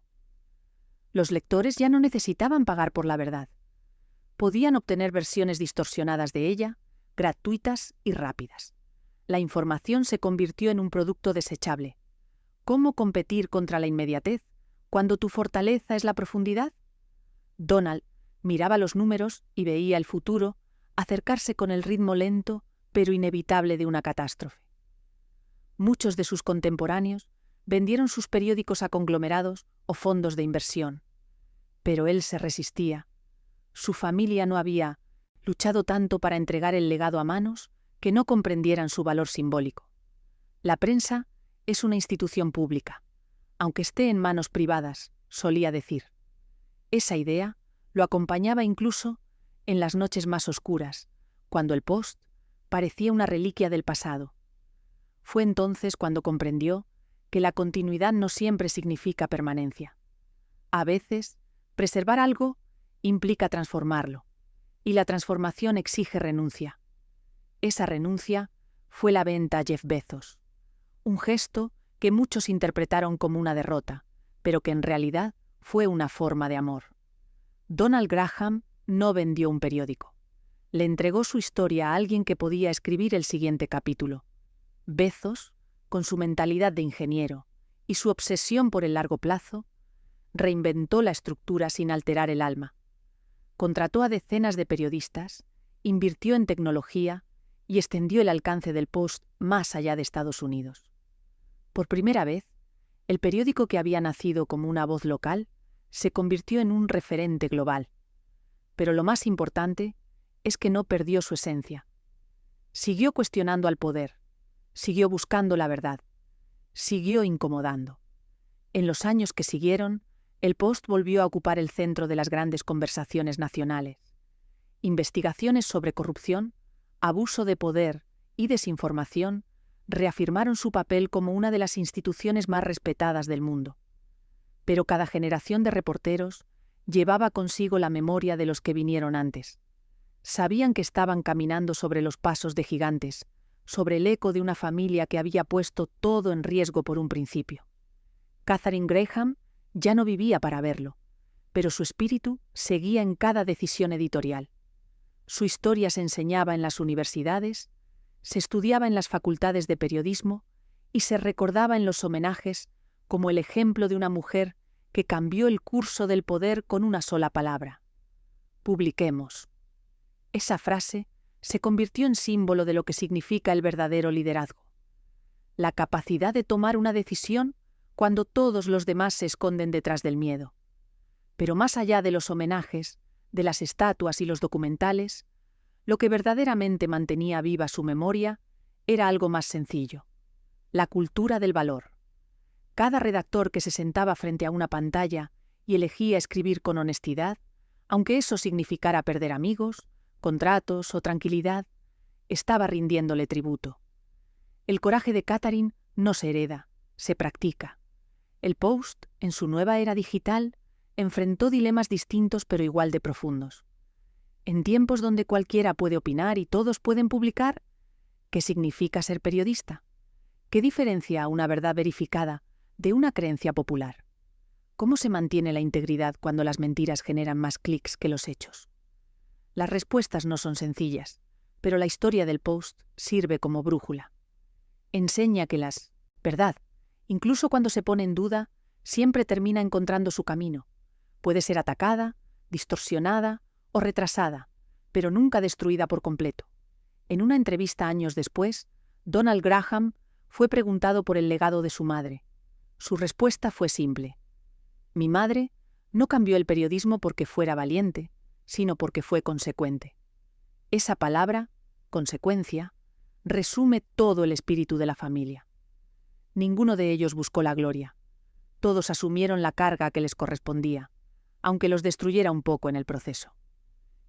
Los lectores ya no necesitaban pagar por la verdad. Podían obtener versiones distorsionadas de ella, gratuitas y rápidas. La información se convirtió en un producto desechable. ¿Cómo competir contra la inmediatez cuando tu fortaleza es la profundidad? Donald miraba los números y veía el futuro acercarse con el ritmo lento pero inevitable de una catástrofe. Muchos de sus contemporáneos vendieron sus periódicos a conglomerados o fondos de inversión. Pero él se resistía. Su familia no había luchado tanto para entregar el legado a manos que no comprendieran su valor simbólico. La prensa es una institución pública, aunque esté en manos privadas, solía decir. Esa idea lo acompañaba incluso en las noches más oscuras, cuando el Post parecía una reliquia del pasado. Fue entonces cuando comprendió que la continuidad no siempre significa permanencia. A veces, preservar algo implica transformarlo, y la transformación exige renuncia. Esa renuncia fue la venta a Jeff Bezos, un gesto que muchos interpretaron como una derrota, pero que en realidad fue una forma de amor. Donald Graham no vendió un periódico. Le entregó su historia a alguien que podía escribir el siguiente capítulo. Bezos, con su mentalidad de ingeniero y su obsesión por el largo plazo, reinventó la estructura sin alterar el alma. Contrató a decenas de periodistas, invirtió en tecnología y extendió el alcance del Post más allá de Estados Unidos. Por primera vez, el periódico que había nacido como una voz local se convirtió en un referente global. Pero lo más importante es que no perdió su esencia. Siguió cuestionando al poder, siguió buscando la verdad, siguió incomodando. En los años que siguieron, el Post volvió a ocupar el centro de las grandes conversaciones nacionales. Investigaciones sobre corrupción, abuso de poder y desinformación reafirmaron su papel como una de las instituciones más respetadas del mundo. Pero cada generación de reporteros llevaba consigo la memoria de los que vinieron antes. Sabían que estaban caminando sobre los pasos de gigantes, sobre el eco de una familia que había puesto todo en riesgo por un principio. Katharine Graham ya no vivía para verlo, pero su espíritu seguía en cada decisión editorial. Su historia se enseñaba en las universidades, se estudiaba en las facultades de periodismo y se recordaba en los homenajes como el ejemplo de una mujer que cambió el curso del poder con una sola palabra. Publiquemos. Esa frase se convirtió en símbolo de lo que significa el verdadero liderazgo. La capacidad de tomar una decisión cuando todos los demás se esconden detrás del miedo. Pero más allá de los homenajes, de las estatuas y los documentales, lo que verdaderamente mantenía viva su memoria era algo más sencillo: la cultura del valor. Cada redactor que se sentaba frente a una pantalla y elegía escribir con honestidad, aunque eso significara perder amigos, contratos o tranquilidad, estaba rindiéndole tributo. El coraje de Katharine no se hereda, se practica. El Post, en su nueva era digital, enfrentó dilemas distintos pero igual de profundos. En tiempos donde cualquiera puede opinar y todos pueden publicar, ¿qué significa ser periodista? ¿Qué diferencia una verdad verificada de una creencia popular? ¿Cómo se mantiene la integridad cuando las mentiras generan más clics que los hechos? Las respuestas no son sencillas, pero la historia del Post sirve como brújula. Enseña que la verdad, incluso cuando se pone en duda, siempre termina encontrando su camino. Puede ser atacada, distorsionada o retrasada, pero nunca destruida por completo. En una entrevista años después, Donald Graham fue preguntado por el legado de su madre. Su respuesta fue simple: mi madre no cambió el periodismo porque fuera valiente, sino porque fue consecuente. Esa palabra, consecuencia, resume todo el espíritu de la familia. Ninguno de ellos buscó la gloria. Todos asumieron la carga que les correspondía, aunque los destruyera un poco en el proceso.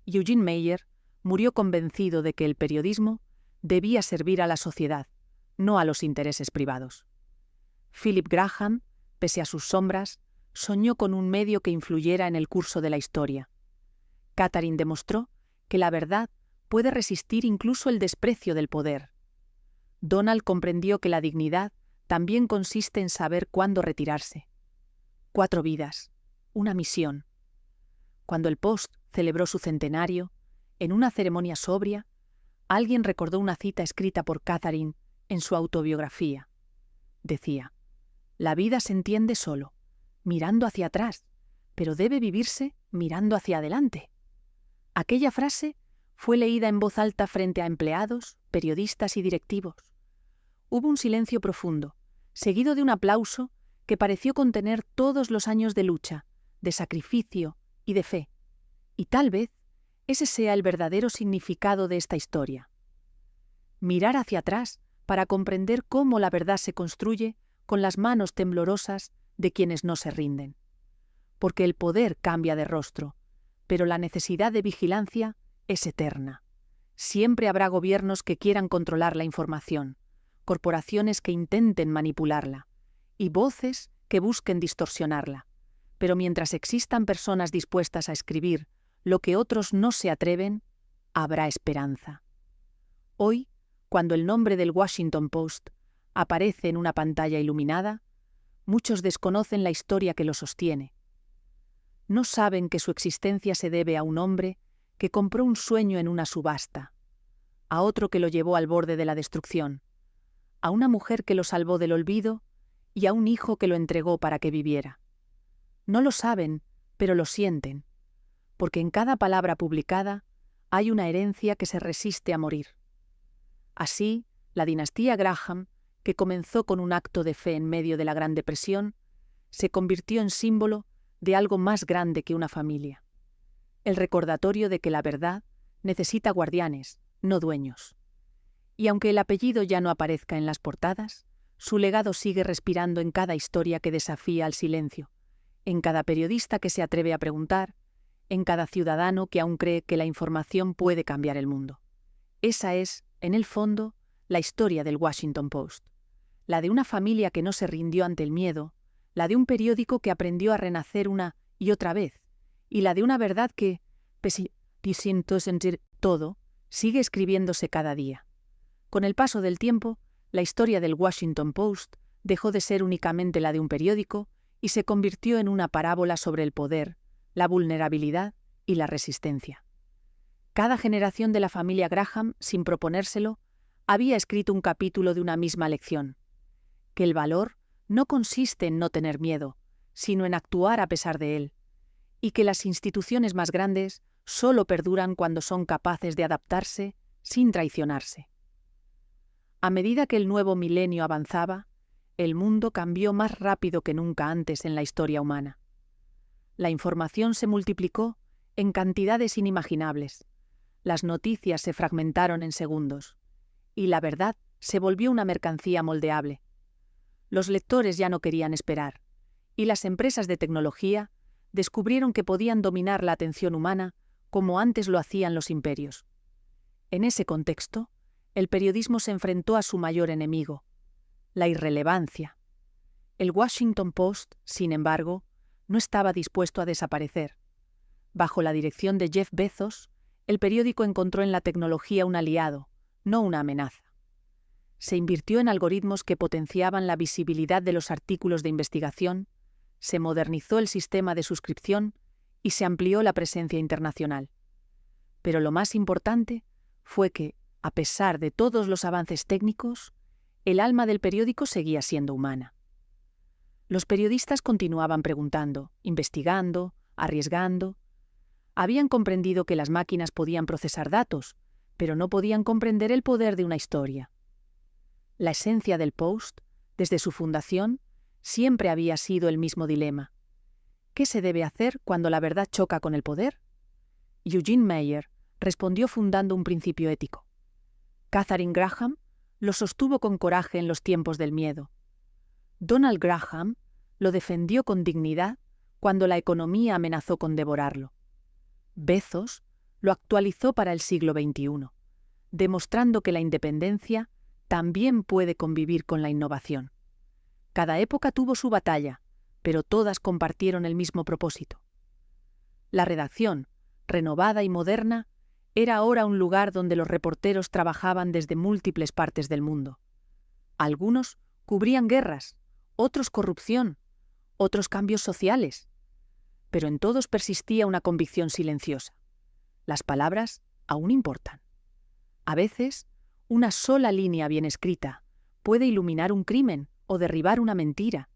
Eugene Meyer murió convencido de que el periodismo debía servir a la sociedad, no a los intereses privados. Philip Graham, pese a sus sombras, soñó con un medio que influyera en el curso de la historia. Katharine demostró que la verdad puede resistir incluso el desprecio del poder. Donald comprendió que la dignidad también consiste en saber cuándo retirarse. 4 vidas, una misión. Cuando el Post celebró su centenario, en una ceremonia sobria, alguien recordó una cita escrita por Katharine en su autobiografía. Decía: la vida se entiende solo, mirando hacia atrás, pero debe vivirse mirando hacia adelante. Aquella frase fue leída en voz alta frente a empleados, periodistas y directivos. Hubo un silencio profundo, seguido de un aplauso que pareció contener todos los años de lucha, de sacrificio y de fe. Y tal vez ese sea el verdadero significado de esta historia. Mirar hacia atrás para comprender cómo la verdad se construye con las manos temblorosas de quienes no se rinden. Porque el poder cambia de rostro, pero la necesidad de vigilancia es eterna. Siempre habrá gobiernos que quieran controlar la información, corporaciones que intenten manipularla y voces que busquen distorsionarla. Pero mientras existan personas dispuestas a escribir lo que otros no se atreven, habrá esperanza. Hoy, cuando el nombre del Washington Post aparece en una pantalla iluminada, muchos desconocen la historia que lo sostiene. No saben que su existencia se debe a un hombre que compró un sueño en una subasta, a otro que lo llevó al borde de la destrucción, a una mujer que lo salvó del olvido y a un hijo que lo entregó para que viviera. No lo saben, pero lo sienten, porque en cada palabra publicada hay una herencia que se resiste a morir. Así, la dinastía Graham, que comenzó con un acto de fe en medio de la Gran Depresión, se convirtió en símbolo de algo más grande que una familia. El recordatorio de que la verdad necesita guardianes, no dueños. Y aunque el apellido ya no aparezca en las portadas, su legado sigue respirando en cada historia que desafía al silencio, en cada periodista que se atreve a preguntar, en cada ciudadano que aún cree que la información puede cambiar el mundo. Esa es, en el fondo, la historia del Washington Post, la de una familia que no se rindió ante el miedo, la de un periódico que aprendió a renacer una y otra vez, y la de una verdad que, pese a sentir todo, sigue escribiéndose cada día. Con el paso del tiempo, la historia del Washington Post dejó de ser únicamente la de un periódico y se convirtió en una parábola sobre el poder, la vulnerabilidad y la resistencia. Cada generación de la familia Graham, sin proponérselo, había escrito un capítulo de una misma lección: que el valor no consiste en no tener miedo, sino en actuar a pesar de él, y que las instituciones más grandes solo perduran cuando son capaces de adaptarse sin traicionarse. A medida que el nuevo milenio avanzaba, el mundo cambió más rápido que nunca antes en la historia humana. La información se multiplicó en cantidades inimaginables, las noticias se fragmentaron en segundos, y la verdad se volvió una mercancía moldeable. Los lectores ya no querían esperar, y las empresas de tecnología descubrieron que podían dominar la atención humana como antes lo hacían los imperios. En ese contexto, el periodismo se enfrentó a su mayor enemigo, la irrelevancia. El Washington Post, sin embargo, no estaba dispuesto a desaparecer. Bajo la dirección de Jeff Bezos, el periódico encontró en la tecnología un aliado, no una amenaza. Se invirtió en algoritmos que potenciaban la visibilidad de los artículos de investigación, se modernizó el sistema de suscripción y se amplió la presencia internacional. Pero lo más importante fue que, a pesar de todos los avances técnicos, el alma del periódico seguía siendo humana. Los periodistas continuaban preguntando, investigando, arriesgando. Habían comprendido que las máquinas podían procesar datos, pero no podían comprender el poder de una historia. La esencia del Post, desde su fundación, siempre había sido el mismo dilema. ¿Qué se debe hacer cuando la verdad choca con el poder? Eugene Meyer respondió fundando un principio ético. Katharine Graham lo sostuvo con coraje en los tiempos del miedo. Donald Graham lo defendió con dignidad cuando la economía amenazó con devorarlo. Bezos lo actualizó para el siglo XXI, demostrando que la independencia también puede convivir con la innovación. Cada época tuvo su batalla, pero todas compartieron el mismo propósito. La redacción, renovada y moderna, era ahora un lugar donde los reporteros trabajaban desde múltiples partes del mundo. Algunos cubrían guerras, otros corrupción, otros cambios sociales. Pero en todos persistía una convicción silenciosa. Las palabras aún importan. A veces, una sola línea bien escrita puede iluminar un crimen o derribar una mentira.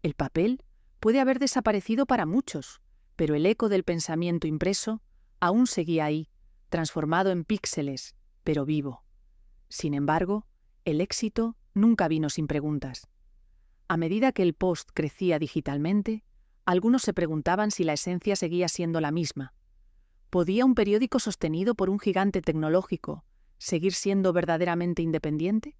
El papel puede haber desaparecido para muchos, pero el eco del pensamiento impreso aún seguía ahí, transformado en píxeles, pero vivo. Sin embargo, el éxito nunca vino sin preguntas. A medida que el Post crecía digitalmente, algunos se preguntaban si la esencia seguía siendo la misma. ¿Podía un periódico sostenido por un gigante tecnológico seguir siendo verdaderamente independiente?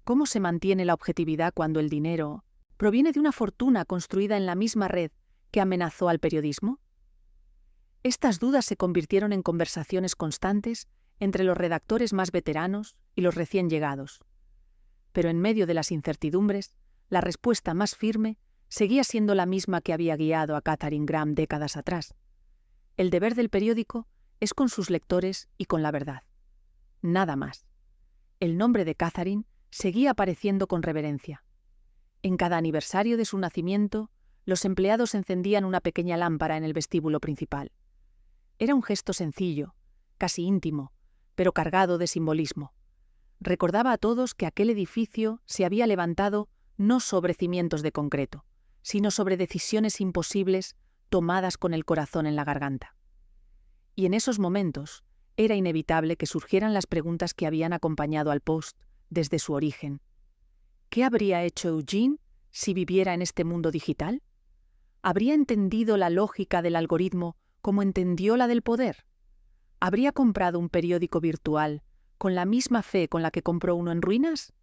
¿Cómo se mantiene la objetividad cuando el dinero proviene de una fortuna construida en la misma red que amenazó al periodismo? Estas dudas se convirtieron en conversaciones constantes entre los redactores más veteranos y los recién llegados. Pero en medio de las incertidumbres, la respuesta más firme seguía siendo la misma que había guiado a Katharine Graham décadas atrás. El deber del periódico es con sus lectores y con la verdad. Nada más. El nombre de Katharine seguía apareciendo con reverencia. En cada aniversario de su nacimiento, los empleados encendían una pequeña lámpara en el vestíbulo principal. Era un gesto sencillo, casi íntimo, pero cargado de simbolismo. Recordaba a todos que aquel edificio se había levantado no sobre cimientos de concreto, sino sobre decisiones imposibles tomadas con el corazón en la garganta. Y en esos momentos era inevitable que surgieran las preguntas que habían acompañado al Post desde su origen. ¿Qué habría hecho Eugene si viviera en este mundo digital? ¿Habría entendido la lógica del algoritmo como entendió la del poder? ¿Habría comprado un periódico virtual ¿Con la misma fe con la que compró uno en ruinas?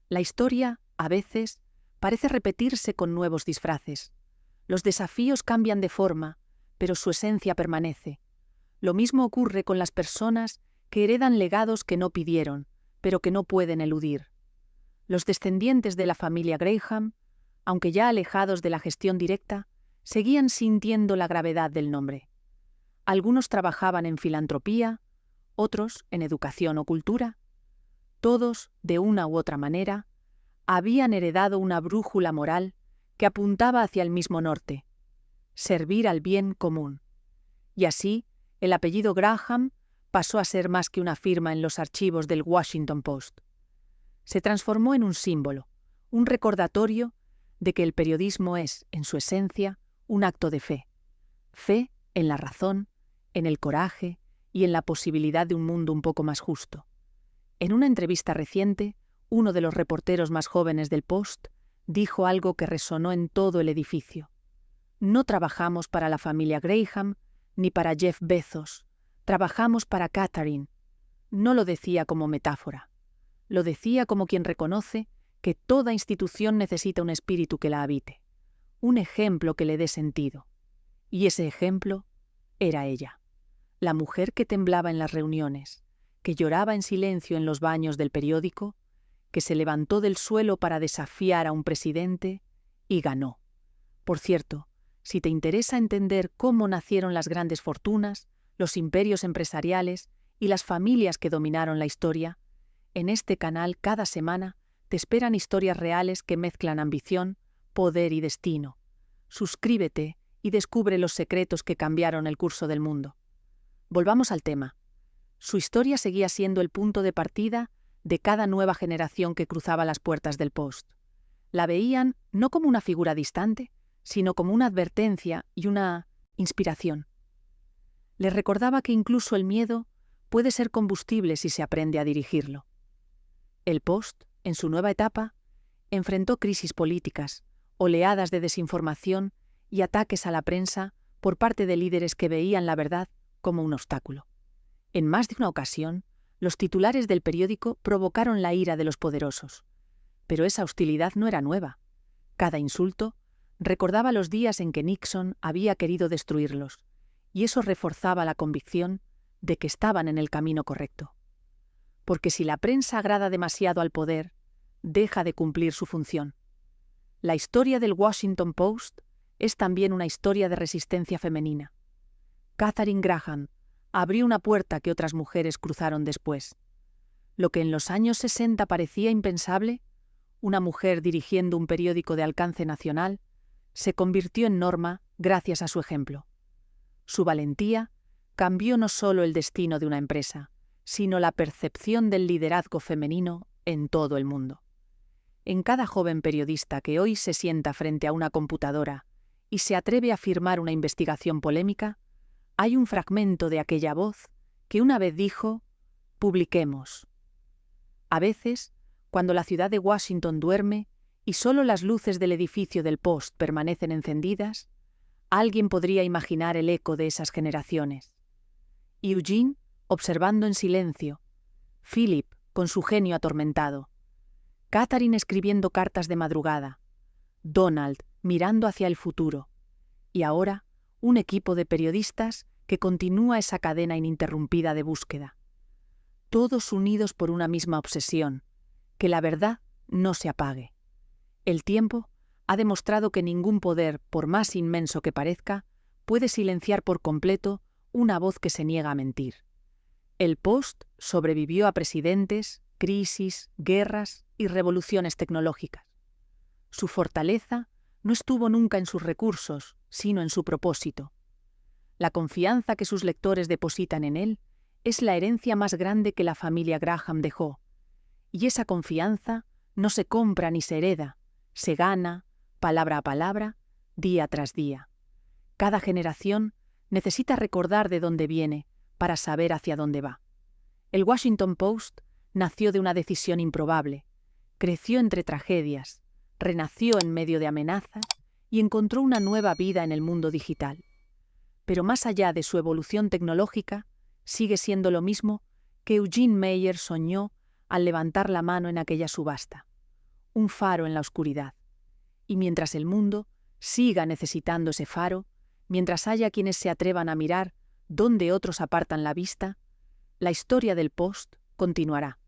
La historia, a veces, parece repetirse con nuevos disfraces. Los desafíos cambian de forma, pero su esencia permanece. Lo mismo ocurre con las personas que heredan legados que no pidieron, pero que no pueden eludir. Los descendientes de la familia Graham, aunque ya alejados de la gestión directa, seguían sintiendo la gravedad del nombre. Algunos trabajaban en filantropía, otros en educación o cultura. Todos, de una u otra manera, habían heredado una brújula moral que apuntaba hacia el mismo norte: servir al bien común. Y así, el apellido Graham pasó a ser más que una firma en los archivos del Washington Post. Se transformó en un símbolo, un recordatorio de que el periodismo es, en su esencia, un acto de fe. Fe en la razón, en el coraje y en la posibilidad de un mundo un poco más justo. En una entrevista reciente, uno de los reporteros más jóvenes del Post dijo algo que resonó en todo el edificio. No trabajamos para la familia Graham ni para Jeff Bezos, trabajamos para Catherine. No lo decía como metáfora, lo decía como quien reconoce que toda institución necesita un espíritu que la habite, un ejemplo que le dé sentido. Y ese ejemplo era ella, la mujer que temblaba en las reuniones, que lloraba en silencio en los baños del periódico, que se levantó del suelo para desafiar a un presidente y ganó. Por cierto, si te interesa entender cómo nacieron las grandes fortunas, los imperios empresariales y las familias que dominaron la historia, en este canal cada semana te esperan historias reales que mezclan ambición, poder y destino. Suscríbete y descubre los secretos que cambiaron el curso del mundo. Volvamos al tema. Su historia seguía siendo el punto de partida de cada nueva generación que cruzaba las puertas del Post. La veían no como una figura distante, sino como una advertencia y una inspiración. Les recordaba que incluso el miedo puede ser combustible si se aprende a dirigirlo. El Post, en su nueva etapa, enfrentó crisis políticas, oleadas de desinformación y ataques a la prensa por parte de líderes que veían la verdad como un obstáculo. En más de una ocasión, los titulares del periódico provocaron la ira de los poderosos. Pero esa hostilidad no era nueva. Cada insulto recordaba los días en que Nixon había querido destruirlos, y eso reforzaba la convicción de que estaban en el camino correcto. Porque si la prensa agrada demasiado al poder, deja de cumplir su función. La historia del Washington Post es también una historia de resistencia femenina. Catherine Graham abrió una puerta que otras mujeres cruzaron después. Lo que en los años 60 parecía impensable, una mujer dirigiendo un periódico de alcance nacional, se convirtió en norma gracias a su ejemplo. Su valentía cambió no solo el destino de una empresa, sino la percepción del liderazgo femenino en todo el mundo. En cada joven periodista que hoy se sienta frente a una computadora y se atreve a firmar una investigación polémica, hay un fragmento de aquella voz que una vez dijo: «Publiquemos». A veces, cuando la ciudad de Washington duerme y solo las luces del edificio del Post permanecen encendidas, alguien podría imaginar el eco de esas generaciones. Eugene, observando en silencio; Philip, con su genio atormentado; Catherine escribiendo cartas de madrugada; Donald, mirando hacia el futuro; y ahora, un equipo de periodistas que continúa esa cadena ininterrumpida de búsqueda. Todos unidos por una misma obsesión: que la verdad no se apague. El tiempo ha demostrado que ningún poder, por más inmenso que parezca, puede silenciar por completo una voz que se niega a mentir. El Post sobrevivió a presidentes, crisis, guerras y revoluciones tecnológicas. Su fortaleza no estuvo nunca en sus recursos, sino en su propósito. La confianza que sus lectores depositan en él es la herencia más grande que la familia Graham dejó, y esa confianza no se compra ni se hereda, se gana, palabra a palabra, día tras día. Cada generación necesita recordar de dónde viene para saber hacia dónde va. El Washington Post nació de una decisión improbable, creció entre tragedias, renació en medio de amenazas y encontró una nueva vida en el mundo digital. Pero más allá de su evolución tecnológica, sigue siendo lo mismo que Eugene Meyer soñó al levantar la mano en aquella subasta. Un faro en la oscuridad. Y mientras el mundo siga necesitando ese faro, mientras haya quienes se atrevan a mirar donde otros apartan la vista, la historia del Post continuará.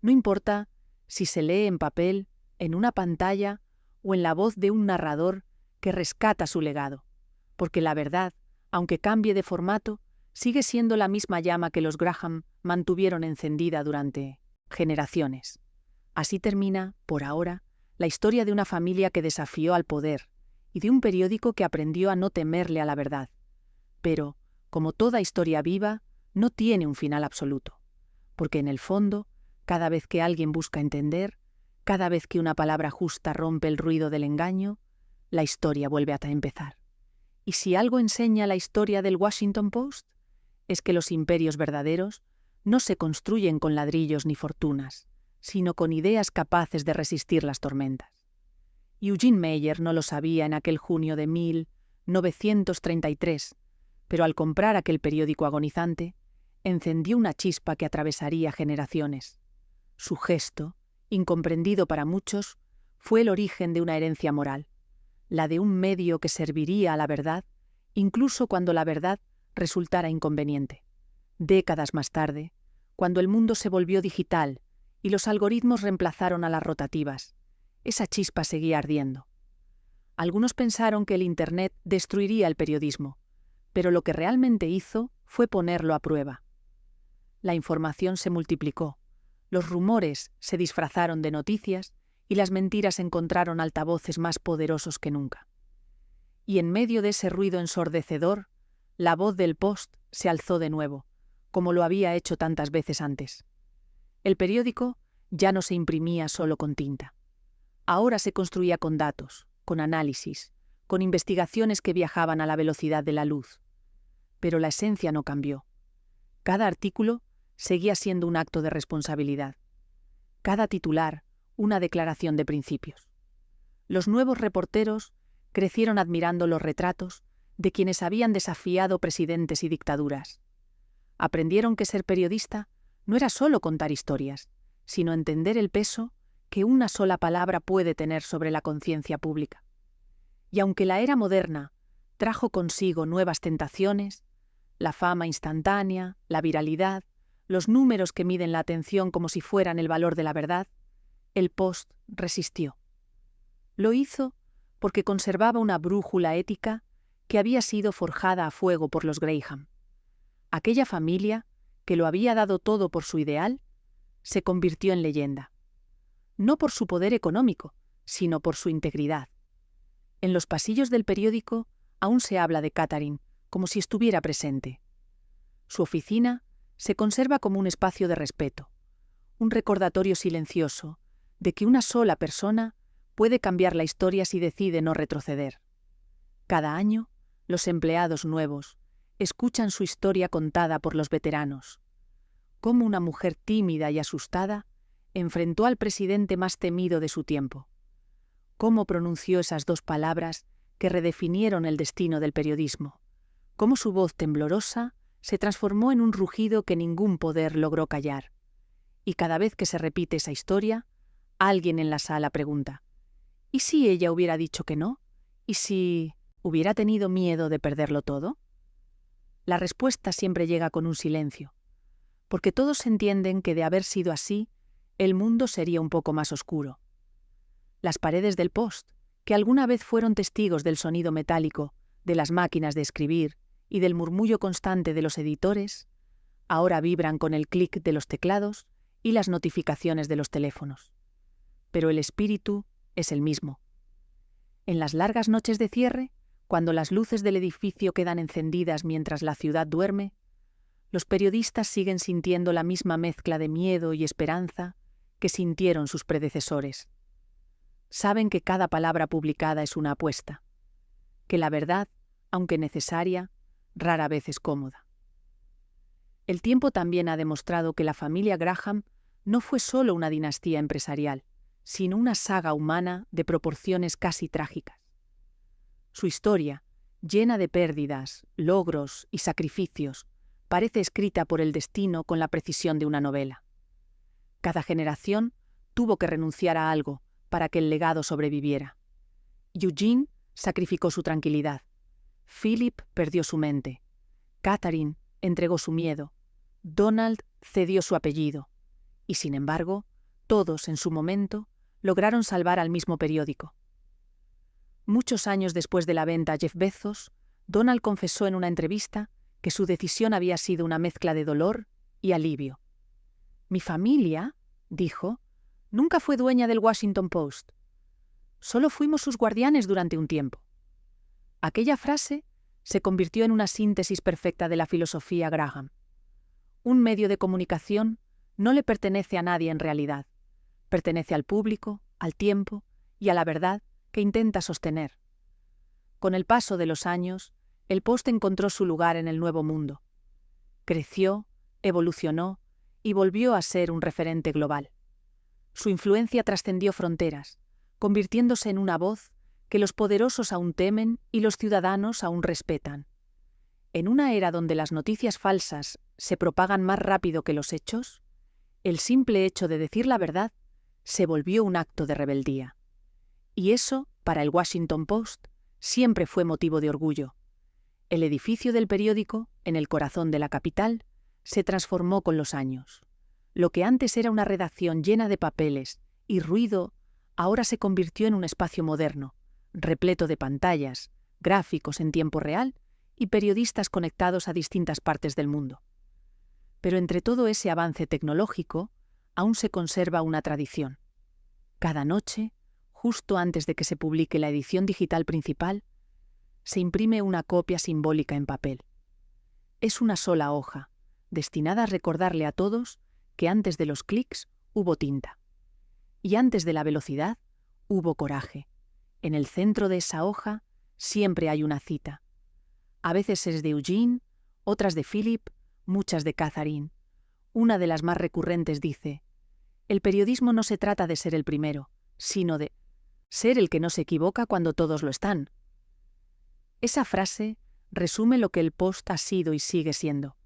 No importa si se lee en papel, en una pantalla o en la voz de un narrador que rescata su legado, porque la verdad, aunque cambie de formato, sigue siendo la misma llama que los Graham mantuvieron encendida durante generaciones. Así termina, por ahora, la historia de una familia que desafió al poder y de un periódico que aprendió a no temerle a la verdad. Pero, como toda historia viva, no tiene un final absoluto, porque en el fondo, cada vez que alguien busca entender, cada vez que una palabra justa rompe el ruido del engaño, la historia vuelve a empezar. Y si algo enseña la historia del Washington Post, es que los imperios verdaderos no se construyen con ladrillos ni fortunas, sino con ideas capaces de resistir las tormentas. Eugene Meyer no lo sabía en aquel junio de 1933, pero al comprar aquel periódico agonizante, encendió una chispa que atravesaría generaciones. Su gesto, incomprendido para muchos, fue el origen de una herencia moral, la de un medio que serviría a la verdad, incluso cuando la verdad resultara inconveniente. Décadas más tarde, cuando el mundo se volvió digital y los algoritmos reemplazaron a las rotativas, esa chispa seguía ardiendo. Algunos pensaron que el Internet destruiría el periodismo, pero lo que realmente hizo fue ponerlo a prueba. La información se multiplicó, los rumores se disfrazaron de noticias y las mentiras encontraron altavoces más poderosos que nunca. Y en medio de ese ruido ensordecedor, la voz del Post se alzó de nuevo, como lo había hecho tantas veces antes. El periódico ya no se imprimía solo con tinta. Ahora se construía con datos, con análisis, con investigaciones que viajaban a la velocidad de la luz. Pero la esencia no cambió. Cada artículo seguía siendo un acto de responsabilidad. Cada titular, una declaración de principios. Los nuevos reporteros crecieron admirando los retratos de quienes habían desafiado presidentes y dictaduras. Aprendieron que ser periodista no era solo contar historias, sino entender el peso que una sola palabra puede tener sobre la conciencia pública. Y aunque la era moderna trajo consigo nuevas tentaciones, la fama instantánea, la viralidad, los números que miden la atención como si fueran el valor de la verdad, el Post resistió. Lo hizo porque conservaba una brújula ética que había sido forjada a fuego por los Graham. Aquella familia, que lo había dado todo por su ideal, se convirtió en leyenda. No por su poder económico, sino por su integridad. En los pasillos del periódico aún se habla de Catherine como si estuviera presente. Su oficina se conserva como un espacio de respeto, un recordatorio silencioso de que una sola persona puede cambiar la historia si decide no retroceder. Cada año, los empleados nuevos escuchan su historia contada por los veteranos. Cómo una mujer tímida y asustada enfrentó al presidente más temido de su tiempo. Cómo pronunció esas dos palabras que redefinieron el destino del periodismo. Cómo su voz temblorosa se transformó en un rugido que ningún poder logró callar. Y cada vez que se repite esa historia, alguien en la sala pregunta: ¿y si ella hubiera dicho que no? ¿Y si hubiera tenido miedo de perderlo todo? La respuesta siempre llega con un silencio, porque todos entienden que de haber sido así, el mundo sería un poco más oscuro. Las paredes del Post, que alguna vez fueron testigos del sonido metálico, de las máquinas de escribir y del murmullo constante de los editores, ahora vibran con el clic de los teclados y las notificaciones de los teléfonos. Pero el espíritu es el mismo. En las largas noches de cierre, cuando las luces del edificio quedan encendidas mientras la ciudad duerme, los periodistas siguen sintiendo la misma mezcla de miedo y esperanza que sintieron sus predecesores. Saben que cada palabra publicada es una apuesta, que la verdad, aunque necesaria, rara vez es cómoda. El tiempo también ha demostrado que la familia Graham no fue solo una dinastía empresarial, sino una saga humana de proporciones casi trágicas. Su historia, llena de pérdidas, logros y sacrificios, parece escrita por el destino con la precisión de una novela. Cada generación tuvo que renunciar a algo para que el legado sobreviviera. Eugene sacrificó su tranquilidad. Philip perdió su mente. Catherine entregó su miedo. Donald cedió su apellido. Y sin embargo, todos, en su momento, lograron salvar al mismo periódico. Muchos años después de la venta a Jeff Bezos, Donald confesó en una entrevista que su decisión había sido una mezcla de dolor y alivio. «Mi familia», dijo, «nunca fue dueña del Washington Post. Solo fuimos sus guardianes durante un tiempo». Aquella frase se convirtió en una síntesis perfecta de la filosofía Graham. Un medio de comunicación no le pertenece a nadie en realidad. Pertenece al público, al tiempo y a la verdad que intenta sostener. Con el paso de los años, el Post encontró su lugar en el nuevo mundo. Creció, evolucionó y volvió a ser un referente global. Su influencia trascendió fronteras, convirtiéndose en una voz que los poderosos aún temen y los ciudadanos aún respetan. En una era donde las noticias falsas se propagan más rápido que los hechos, el simple hecho de decir la verdad se volvió un acto de rebeldía. Y eso, para el Washington Post, siempre fue motivo de orgullo. El edificio del periódico, en el corazón de la capital, se transformó con los años. Lo que antes era una redacción llena de papeles y ruido, ahora se convirtió en un espacio moderno, repleto de pantallas, gráficos en tiempo real y periodistas conectados a distintas partes del mundo. Pero entre todo ese avance tecnológico, aún se conserva una tradición. Cada noche, justo antes de que se publique la edición digital principal, se imprime una copia simbólica en papel. Es una sola hoja, destinada a recordarle a todos que antes de los clics hubo tinta. Y antes de la velocidad, hubo coraje. En el centro de esa hoja siempre hay una cita. A veces es de Eugene, otras de Philip, muchas de Catherine. Una de las más recurrentes dice: «El periodismo no se trata de ser el primero, sino de ser el que no se equivoca cuando todos lo están». Esa frase resume lo que el Post ha sido y sigue siendo.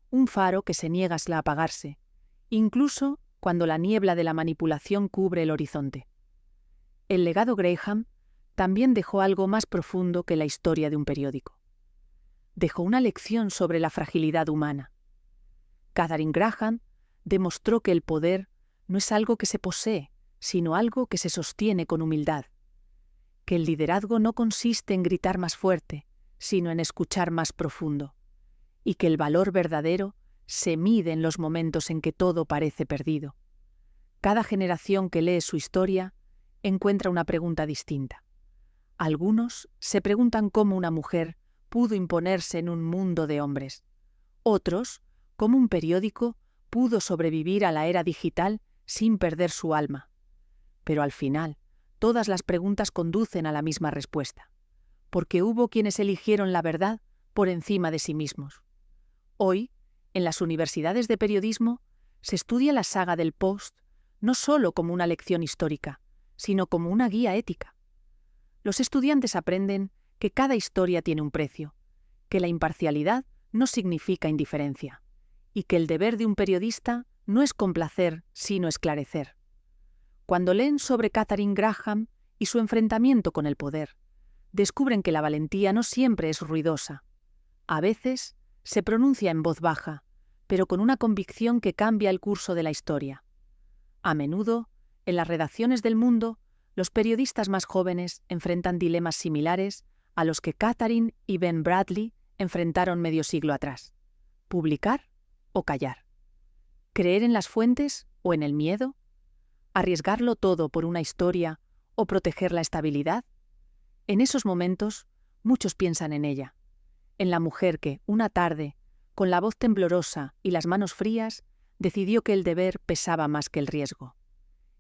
Un faro que se niega a apagarse, incluso cuando la niebla de la manipulación cubre el horizonte. El legado Graham también dejó algo más profundo que la historia de un periódico. Dejó una lección sobre la fragilidad humana. Catherine Graham demostró que el poder no es algo que se posee, sino algo que se sostiene con humildad. Que el liderazgo no consiste en gritar más fuerte, sino en escuchar más profundo. Y que el valor verdadero se mide en los momentos en que todo parece perdido. Cada generación que lee su historia encuentra una pregunta distinta. Algunos se preguntan cómo una mujer pudo imponerse en un mundo de hombres. Otros, cómo un periódico pudo sobrevivir a la era digital sin perder su alma. Pero al final, todas las preguntas conducen a la misma respuesta, porque hubo quienes eligieron la verdad por encima de sí mismos. Hoy, en las universidades de periodismo, se estudia la saga del Post no solo como una lección histórica, sino como una guía ética. Los estudiantes aprenden que cada historia tiene un precio, que la imparcialidad no significa indiferencia, y que el deber de un periodista no es complacer, sino esclarecer. Cuando leen sobre Catherine Graham y su enfrentamiento con el poder, descubren que la valentía no siempre es ruidosa. A veces se pronuncia en voz baja, pero con una convicción que cambia el curso de la historia. A menudo, en las redacciones del mundo, los periodistas más jóvenes enfrentan dilemas similares a los que Catherine y Ben Bradley enfrentaron medio siglo atrás. ¿Publicar o callar? ¿Creer en las fuentes o en el miedo? ¿Arriesgarlo todo por una historia o proteger la estabilidad? En esos momentos, muchos piensan en ella, en la mujer que, una tarde, con la voz temblorosa y las manos frías, decidió que el deber pesaba más que el riesgo.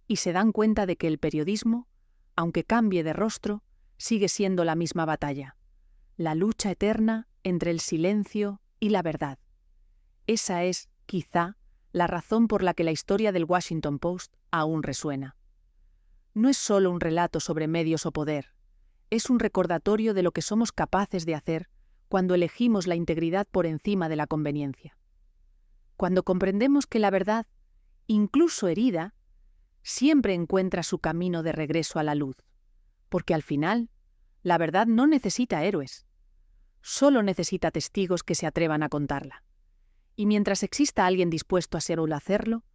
Y se dan cuenta de que el periodismo, aunque cambie de rostro, sigue siendo la misma batalla, la lucha eterna entre el silencio y la verdad. Esa es, quizá, la razón por la que la historia del Washington Post aún resuena. No es solo un relato sobre medios o poder, es un recordatorio de lo que somos capaces de hacer cuando elegimos la integridad por encima de la conveniencia. Cuando comprendemos que la verdad, incluso herida, siempre encuentra su camino de regreso a la luz, porque al final, la verdad no necesita héroes, solo necesita testigos que se atrevan a contarla. Y mientras exista alguien dispuesto a ser o hacerlo,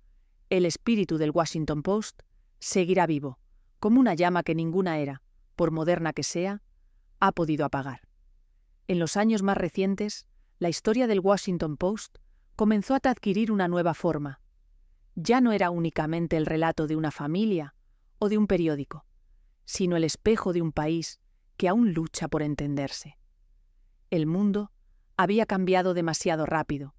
el espíritu del Washington Post seguirá vivo, como una llama que ninguna era, por moderna que sea, ha podido apagar. En los años más recientes, la historia del Washington Post comenzó a adquirir una nueva forma. Ya no era únicamente el relato de una familia o de un periódico, sino el espejo de un país que aún lucha por entenderse. El mundo había cambiado demasiado rápido.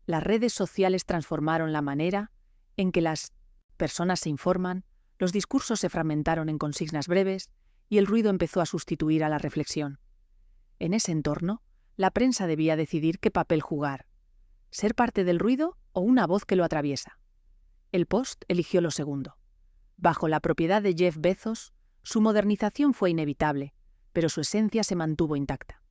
Las redes sociales transformaron la manera en que las personas se informan, los discursos se fragmentaron en consignas breves y el ruido empezó a sustituir a la reflexión. En ese entorno, la prensa debía decidir qué papel jugar: ser parte del ruido o una voz que lo atraviesa. El Post eligió lo segundo. Bajo la propiedad de Jeff Bezos, su modernización fue inevitable, pero su esencia se mantuvo intacta.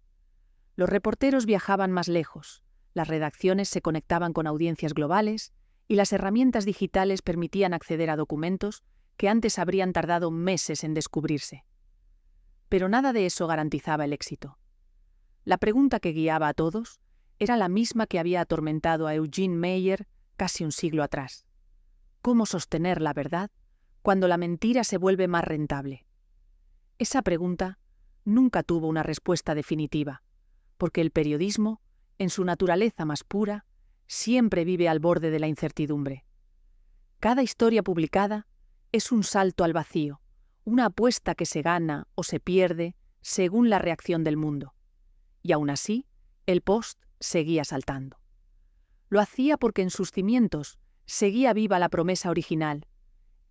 Los reporteros viajaban más lejos, las redacciones se conectaban con audiencias globales y las herramientas digitales permitían acceder a documentos que antes habrían tardado meses en descubrirse. Pero nada de eso garantizaba el éxito. La pregunta que guiaba a todos era la misma que había atormentado a Eugene Meyer casi un siglo atrás. ¿Cómo sostener la verdad cuando la mentira se vuelve más rentable? Esa pregunta nunca tuvo una respuesta definitiva, porque el periodismo, en su naturaleza más pura, siempre vive al borde de la incertidumbre. Cada historia publicada es un salto al vacío, una apuesta que se gana o se pierde según la reacción del mundo. Y aún así, el Post seguía saltando. Lo hacía porque en sus cimientos seguía viva la promesa original: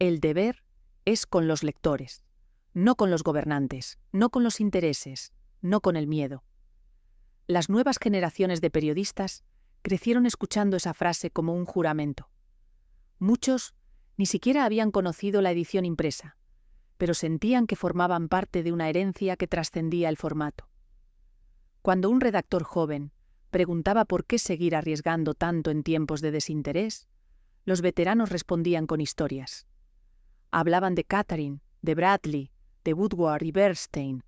el deber es con los lectores, no con los gobernantes, no con los intereses, no con el miedo. Las nuevas generaciones de periodistas crecieron escuchando esa frase como un juramento. Muchos ni siquiera habían conocido la edición impresa, pero sentían que formaban parte de una herencia que trascendía el formato. Cuando un redactor joven preguntaba por qué seguir arriesgando tanto en tiempos de desinterés, los veteranos respondían con historias. Hablaban de Catherine, de Bradley, de Woodward y Bernstein,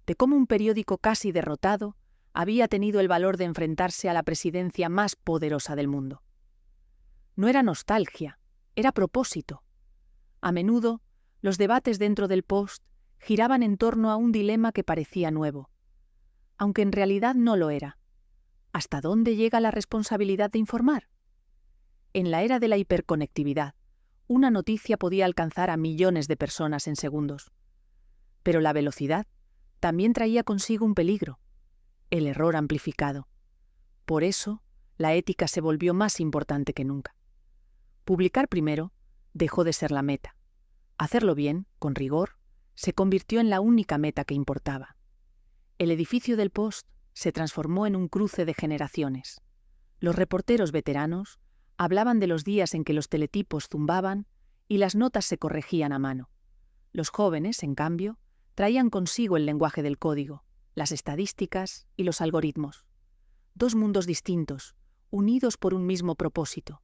de cómo un periódico casi derrotado había tenido el valor de enfrentarse a la presidencia más poderosa del mundo. No era nostalgia, era propósito. A menudo, los debates dentro del Post giraban en torno a un dilema que parecía nuevo, aunque en realidad no lo era. ¿Hasta dónde llega la responsabilidad de informar? En la era de la hiperconectividad, una noticia podía alcanzar a millones de personas en segundos. Pero la velocidad también traía consigo un peligro: el error amplificado. Por eso, la ética se volvió más importante que nunca. Publicar primero dejó de ser la meta. Hacerlo bien, con rigor, se convirtió en la única meta que importaba. El edificio del Post se transformó en un cruce de generaciones. Los reporteros veteranos hablaban de los días en que los teletipos zumbaban y las notas se corregían a mano. Los jóvenes, en cambio, traían consigo el lenguaje del código, las estadísticas y los algoritmos. Dos mundos distintos, unidos por un mismo propósito.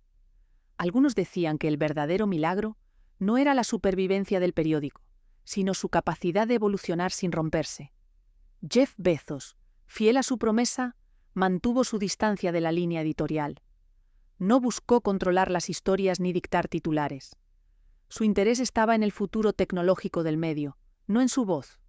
Algunos decían que el verdadero milagro no era la supervivencia del periódico, sino su capacidad de evolucionar sin romperse. Jeff Bezos, fiel a su promesa, mantuvo su distancia de la línea editorial. No buscó controlar las historias ni dictar titulares. Su interés estaba en el futuro tecnológico del medio, no en su voz.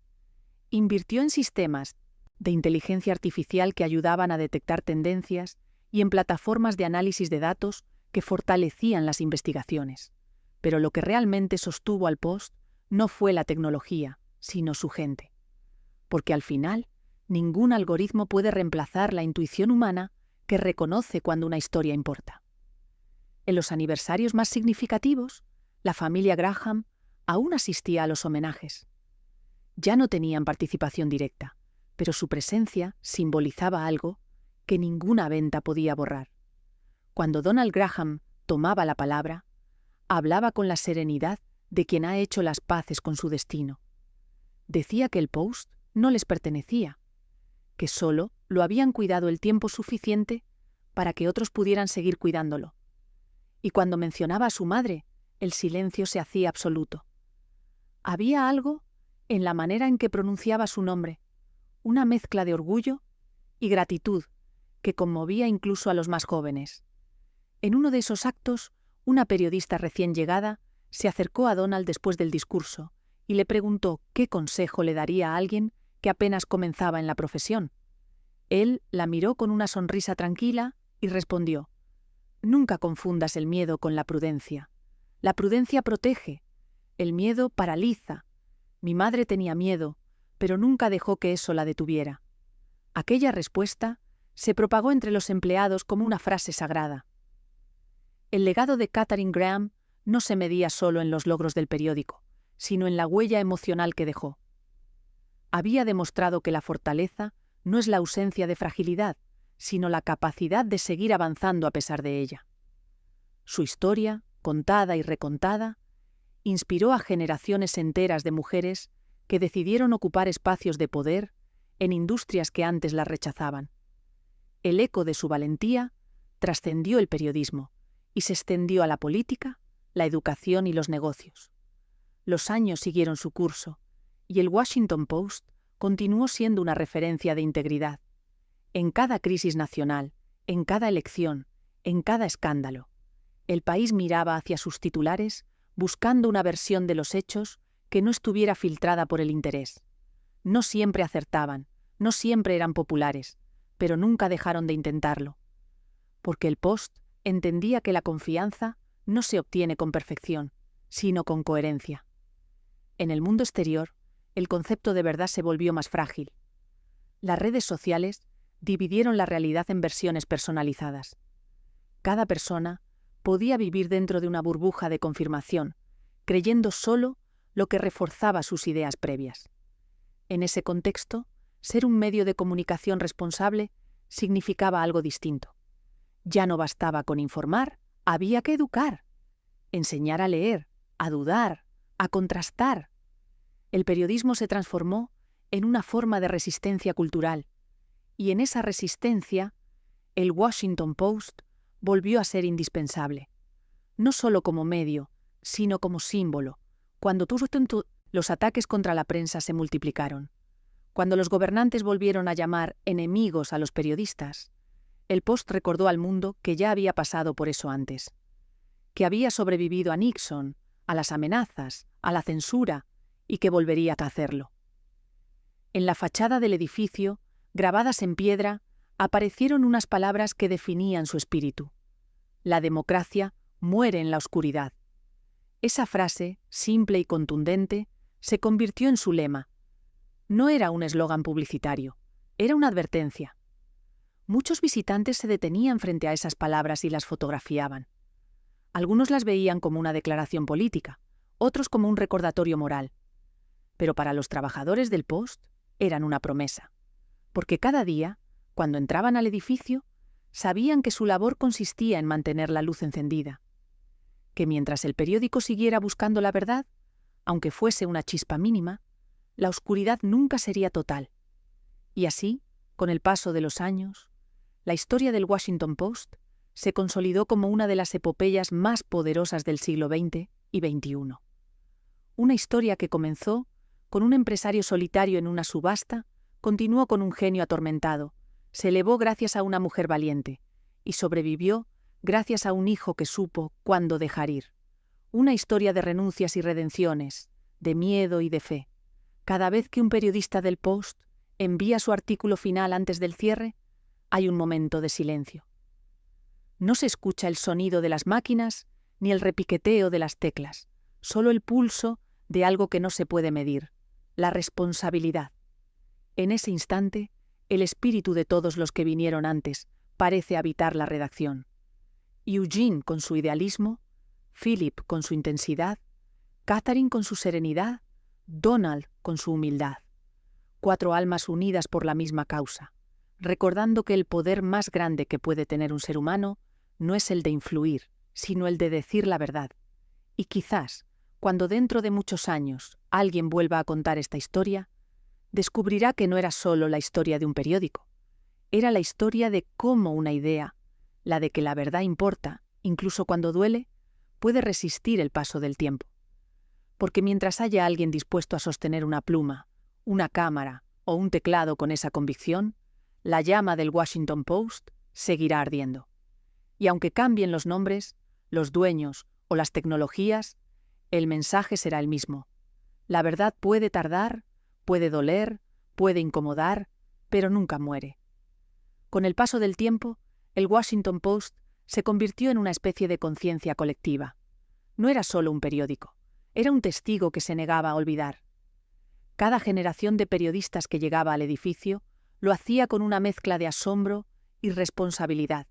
Invirtió en sistemas de inteligencia artificial que ayudaban a detectar tendencias y en plataformas de análisis de datos que fortalecían las investigaciones. Pero lo que realmente sostuvo al Post no fue la tecnología, sino su gente. Porque al final, ningún algoritmo puede reemplazar la intuición humana que reconoce cuando una historia importa. En los aniversarios más significativos, la familia Graham aún asistía a los homenajes. Ya no tenían participación directa, pero su presencia simbolizaba algo que ninguna venta podía borrar. Cuando Donald Graham tomaba la palabra, hablaba con la serenidad de quien ha hecho las paces con su destino. Decía que el Post no les pertenecía, que solo lo habían cuidado el tiempo suficiente para que otros pudieran seguir cuidándolo. Y cuando mencionaba a su madre, el silencio se hacía absoluto. Había algo en la manera en que pronunciaba su nombre, una mezcla de orgullo y gratitud que conmovía incluso a los más jóvenes. En uno de esos actos, una periodista recién llegada se acercó a Donald después del discurso y le preguntó qué consejo le daría a alguien que apenas comenzaba en la profesión. Él la miró con una sonrisa tranquila y respondió: «Nunca confundas el miedo con la prudencia. La prudencia protege, el miedo paraliza. Mi madre tenía miedo, pero nunca dejó que eso la detuviera». Aquella respuesta se propagó entre los empleados como una frase sagrada. El legado de Katharine Graham no se medía solo en los logros del periódico, sino en la huella emocional que dejó. Había demostrado que la fortaleza no es la ausencia de fragilidad, sino la capacidad de seguir avanzando a pesar de ella. Su historia, contada y recontada, inspiró a generaciones enteras de mujeres que decidieron ocupar espacios de poder en industrias que antes las rechazaban. El eco de su valentía trascendió el periodismo y se extendió a la política, la educación y los negocios. Los años siguieron su curso y el Washington Post continuó siendo una referencia de integridad. En cada crisis nacional, en cada elección, en cada escándalo, el país miraba hacia sus titulares buscando una versión de los hechos que no estuviera filtrada por el interés. No siempre acertaban, no siempre eran populares, pero nunca dejaron de intentarlo. Porque el Post entendía que la confianza no se obtiene con perfección, sino con coherencia. En el mundo exterior, el concepto de verdad se volvió más frágil. Las redes sociales dividieron la realidad en versiones personalizadas. Cada persona podía vivir dentro de una burbuja de confirmación, creyendo solo lo que reforzaba sus ideas previas. En ese contexto, ser un medio de comunicación responsable significaba algo distinto. Ya no bastaba con informar, había que educar, enseñar a leer, a dudar, a contrastar. El periodismo se transformó en una forma de resistencia cultural, y en esa resistencia, el Washington Post volvió a ser indispensable, no solo como medio, sino como símbolo, cuando los ataques contra la prensa se multiplicaron. Cuando los gobernantes volvieron a llamar enemigos a los periodistas, el Post recordó al mundo que ya había pasado por eso antes, que había sobrevivido a Nixon, a las amenazas, a la censura, y que volvería a hacerlo. En la fachada del edificio, grabadas en piedra, aparecieron unas palabras que definían su espíritu. La democracia muere en la oscuridad. Esa frase, simple y contundente, se convirtió en su lema. No era un eslogan publicitario, era una advertencia. Muchos visitantes se detenían frente a esas palabras y las fotografiaban. Algunos las veían como una declaración política, otros como un recordatorio moral. Pero para los trabajadores del Post eran una promesa, porque cada día, cuando entraban al edificio, sabían que su labor consistía en mantener la luz encendida, que mientras el periódico siguiera buscando la verdad, aunque fuese una chispa mínima, la oscuridad nunca sería total. Y así, con el paso de los años, la historia del Washington Post se consolidó como una de las epopeyas más poderosas del siglo XX y XXI. Una historia que comenzó con un empresario solitario en una subasta, continuó con un genio atormentado, se elevó gracias a una mujer valiente y sobrevivió gracias a un hijo que supo cuándo dejar ir. Una historia de renuncias y redenciones, de miedo y de fe. Cada vez que un periodista del Post envía su artículo final antes del cierre, hay un momento de silencio. No se escucha el sonido de las máquinas ni el repiqueteo de las teclas, solo el pulso de algo que no se puede medir, la responsabilidad. En ese instante, el espíritu de todos los que vinieron antes parece habitar la redacción. Eugene con su idealismo, Philip con su intensidad, Katharine con su serenidad, Donald con su humildad. 4 almas unidas por la misma causa, recordando que el poder más grande que puede tener un ser humano no es el de influir, sino el de decir la verdad. Y quizás, cuando dentro de muchos años alguien vuelva a contar esta historia, descubrirá que no era solo la historia de un periódico, Era la historia de cómo una idea, la de que la verdad importa, incluso cuando duele, puede resistir el paso del tiempo. Porque mientras haya alguien dispuesto a sostener una pluma, una cámara o un teclado con esa convicción, la llama del Washington Post seguirá ardiendo. Y aunque cambien los nombres, los dueños o las tecnologías, el mensaje será el mismo. La verdad puede tardar, puede doler, puede incomodar, pero nunca muere. Con el paso del tiempo, el Washington Post se convirtió en una especie de conciencia colectiva. No era solo un periódico, era un testigo que se negaba a olvidar. Cada generación de periodistas que llegaba al edificio lo hacía con una mezcla de asombro y responsabilidad.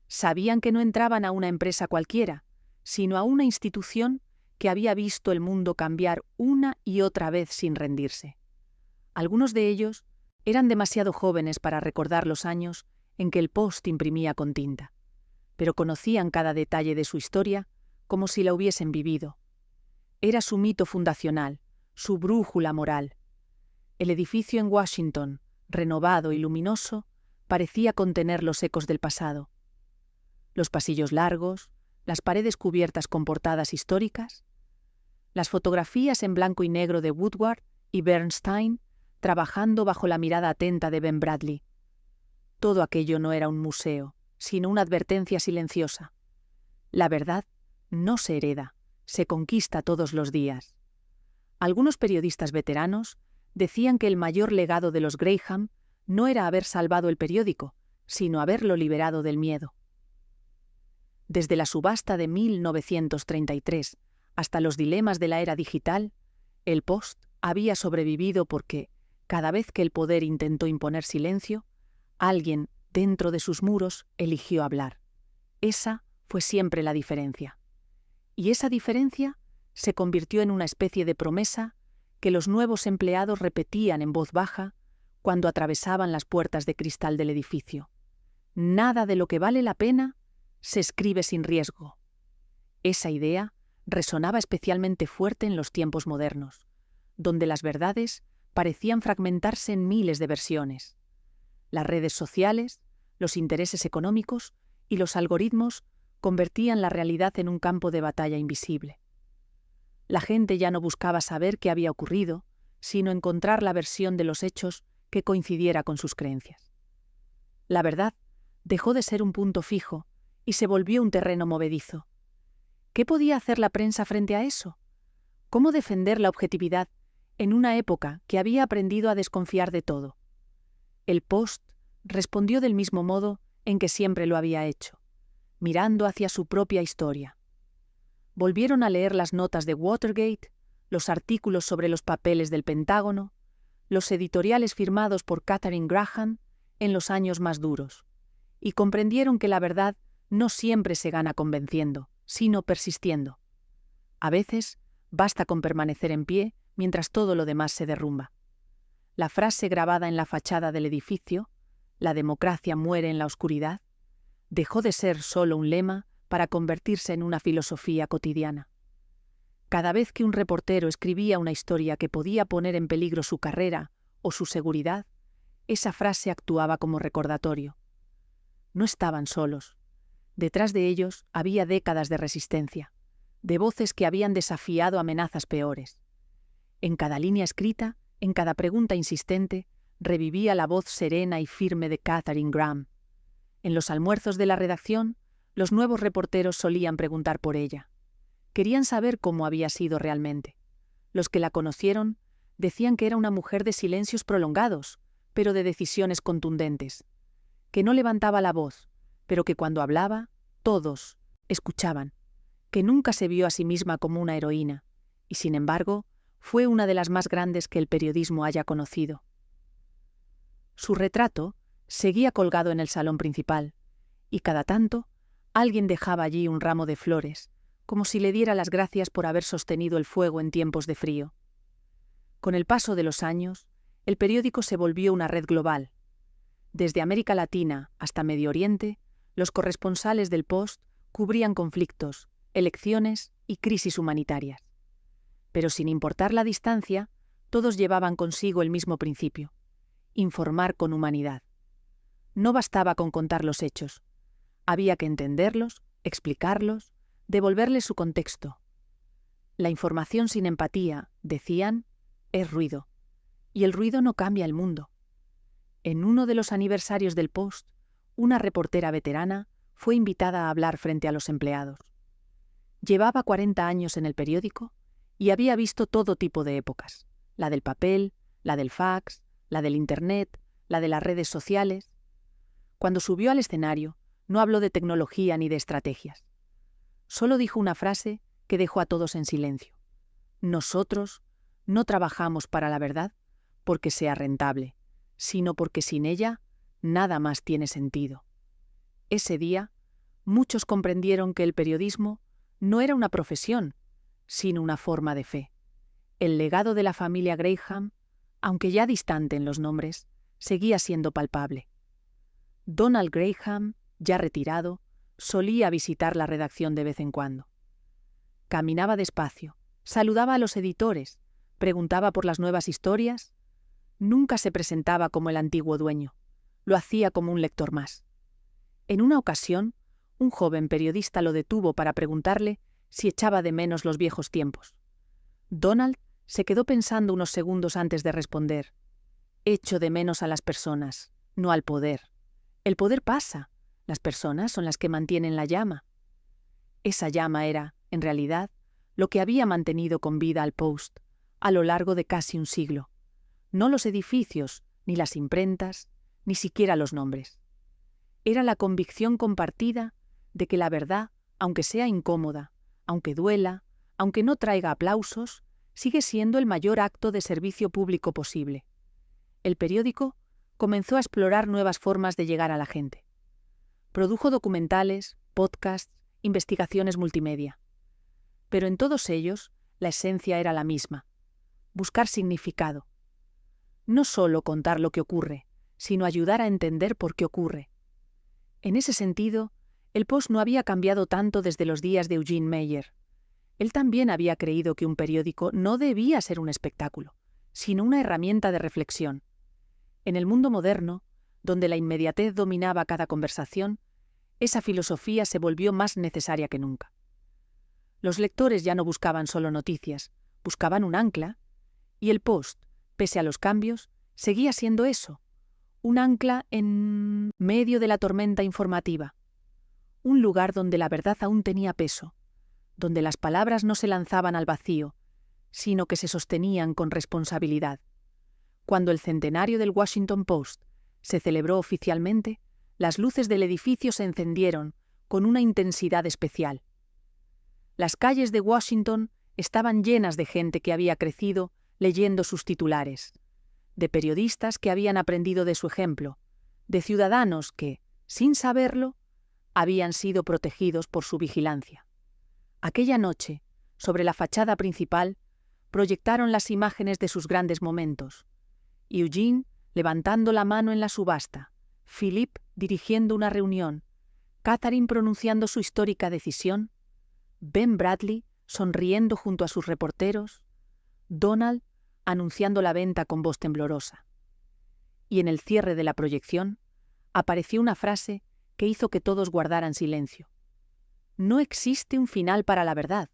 Sabían que no entraban a una empresa cualquiera, sino a una institución que había visto el mundo cambiar una y otra vez sin rendirse. Algunos de ellos eran demasiado jóvenes para recordar los años en que el Post imprimía con tinta, pero conocían cada detalle de su historia como si la hubiesen vivido. Era su mito fundacional, su brújula moral. El edificio en Washington, renovado y luminoso, parecía contener los ecos del pasado. Los pasillos largos, las paredes cubiertas con portadas históricas, las fotografías en blanco y negro de Woodward y Bernstein trabajando bajo la mirada atenta de Ben Bradley. Todo aquello no era un museo, sino una advertencia silenciosa. La verdad no se hereda, se conquista todos los días. Algunos periodistas veteranos decían que el mayor legado de los Graham no era haber salvado el periódico, sino haberlo liberado del miedo. Desde la subasta de 1933 hasta los dilemas de la era digital, el Post había sobrevivido porque, cada vez que el poder intentó imponer silencio, alguien dentro de sus muros eligió hablar. Esa fue siempre la diferencia. Y esa diferencia se convirtió en una especie de promesa que los nuevos empleados repetían en voz baja cuando atravesaban las puertas de cristal del edificio. Nada de lo que vale la pena se escribe sin riesgo. Esa idea resonaba especialmente fuerte en los tiempos modernos, donde las verdades parecían fragmentarse en miles de versiones. Las redes sociales, los intereses económicos y los algoritmos convertían la realidad en un campo de batalla invisible. La gente ya no buscaba saber qué había ocurrido, sino encontrar la versión de los hechos que coincidiera con sus creencias. La verdad dejó de ser un punto fijo y se volvió un terreno movedizo. ¿Qué podía hacer la prensa frente a eso? ¿Cómo defender la objetividad en una época que había aprendido a desconfiar de todo? El Post respondió del mismo modo en que siempre lo había hecho, mirando hacia su propia historia. Volvieron a leer las notas de Watergate, los artículos sobre los papeles del Pentágono, los editoriales firmados por Katharine Graham en los años más duros, y comprendieron que la verdad no siempre se gana convenciendo, sino persistiendo. A veces basta con permanecer en pie mientras todo lo demás se derrumba. La frase grabada en la fachada del edificio, «La democracia muere en la oscuridad», dejó de ser solo un lema para convertirse en una filosofía cotidiana. Cada vez que un reportero escribía una historia que podía poner en peligro su carrera o su seguridad, esa frase actuaba como recordatorio. No estaban solos. Detrás de ellos había décadas de resistencia, de voces que habían desafiado amenazas peores. En cada línea escrita, en cada pregunta insistente, revivía la voz serena y firme de Katharine Graham. En los almuerzos de la redacción, los nuevos reporteros solían preguntar por ella. Querían saber cómo había sido realmente. Los que la conocieron decían que era una mujer de silencios prolongados, pero de decisiones contundentes, que no levantaba la voz, pero que cuando hablaba, todos escuchaban, que nunca se vio a sí misma como una heroína, y sin embargo, fue una de las más grandes que el periodismo haya conocido. Su retrato seguía colgado en el salón principal, y cada tanto alguien dejaba allí un ramo de flores, como si le diera las gracias por haber sostenido el fuego en tiempos de frío. Con el paso de los años, el periódico se volvió una red global. Desde América Latina hasta Medio Oriente, los corresponsales del Post cubrían conflictos, elecciones y crisis humanitarias. Pero sin importar la distancia, todos llevaban consigo el mismo principio: informar con humanidad. No bastaba con contar los hechos. Había que entenderlos, explicarlos, devolverles su contexto. La información sin empatía, decían, es ruido. Y el ruido no cambia el mundo. En uno de los aniversarios del Post, una reportera veterana fue invitada a hablar frente a los empleados. Llevaba 40 años en el periódico y había visto todo tipo de épocas, la del papel, la del fax, la del Internet, la de las redes sociales. Cuando subió al escenario, no habló de tecnología ni de estrategias. Solo dijo una frase que dejó a todos en silencio. Nosotros no trabajamos para la verdad porque sea rentable, sino porque sin ella nada más tiene sentido. Ese día, muchos comprendieron que el periodismo no era una profesión, sino una forma de fe. El legado de la familia Graham, aunque ya distante en los nombres, seguía siendo palpable. Donald Graham, ya retirado, solía visitar la redacción de vez en cuando. Caminaba despacio, saludaba a los editores, preguntaba por las nuevas historias. Nunca se presentaba como el antiguo dueño, lo hacía como un lector más. En una ocasión, un joven periodista lo detuvo para preguntarle si echaba de menos los viejos tiempos. Donald se quedó pensando unos segundos antes de responder. Echo de menos a las personas, no al poder. El poder pasa, las personas son las que mantienen la llama. Esa llama era, en realidad, lo que había mantenido con vida al Post a lo largo de casi un siglo. No los edificios, ni las imprentas, ni siquiera los nombres. Era la convicción compartida de que la verdad, aunque sea incómoda, aunque duela, aunque no traiga aplausos, sigue siendo el mayor acto de servicio público posible. El periódico comenzó a explorar nuevas formas de llegar a la gente. Produjo documentales, podcasts, investigaciones multimedia. Pero en todos ellos, la esencia era la misma: buscar significado. No solo contar lo que ocurre, sino ayudar a entender por qué ocurre. En ese sentido, el Post no había cambiado tanto desde los días de Eugene Meyer. Él también había creído que un periódico no debía ser un espectáculo, sino una herramienta de reflexión. En el mundo moderno, donde la inmediatez dominaba cada conversación, esa filosofía se volvió más necesaria que nunca. Los lectores ya no buscaban solo noticias, buscaban un ancla, y el Post, pese a los cambios, seguía siendo eso, un ancla en medio de la tormenta informativa, un lugar donde la verdad aún tenía peso, donde las palabras no se lanzaban al vacío, sino que se sostenían con responsabilidad. Cuando el centenario del Washington Post se celebró oficialmente, las luces del edificio se encendieron con una intensidad especial. Las calles de Washington estaban llenas de gente que había crecido leyendo sus titulares, de periodistas que habían aprendido de su ejemplo, de ciudadanos que, sin saberlo, habían sido protegidos por su vigilancia. Aquella noche, sobre la fachada principal, proyectaron las imágenes de sus grandes momentos. Eugene levantando la mano en la subasta, Philip dirigiendo una reunión, Catherine pronunciando su histórica decisión, Ben Bradley sonriendo junto a sus reporteros, Donald anunciando la venta con voz temblorosa. Y en el cierre de la proyección apareció una frase que hizo que todos guardaran silencio. No existe un final para la verdad,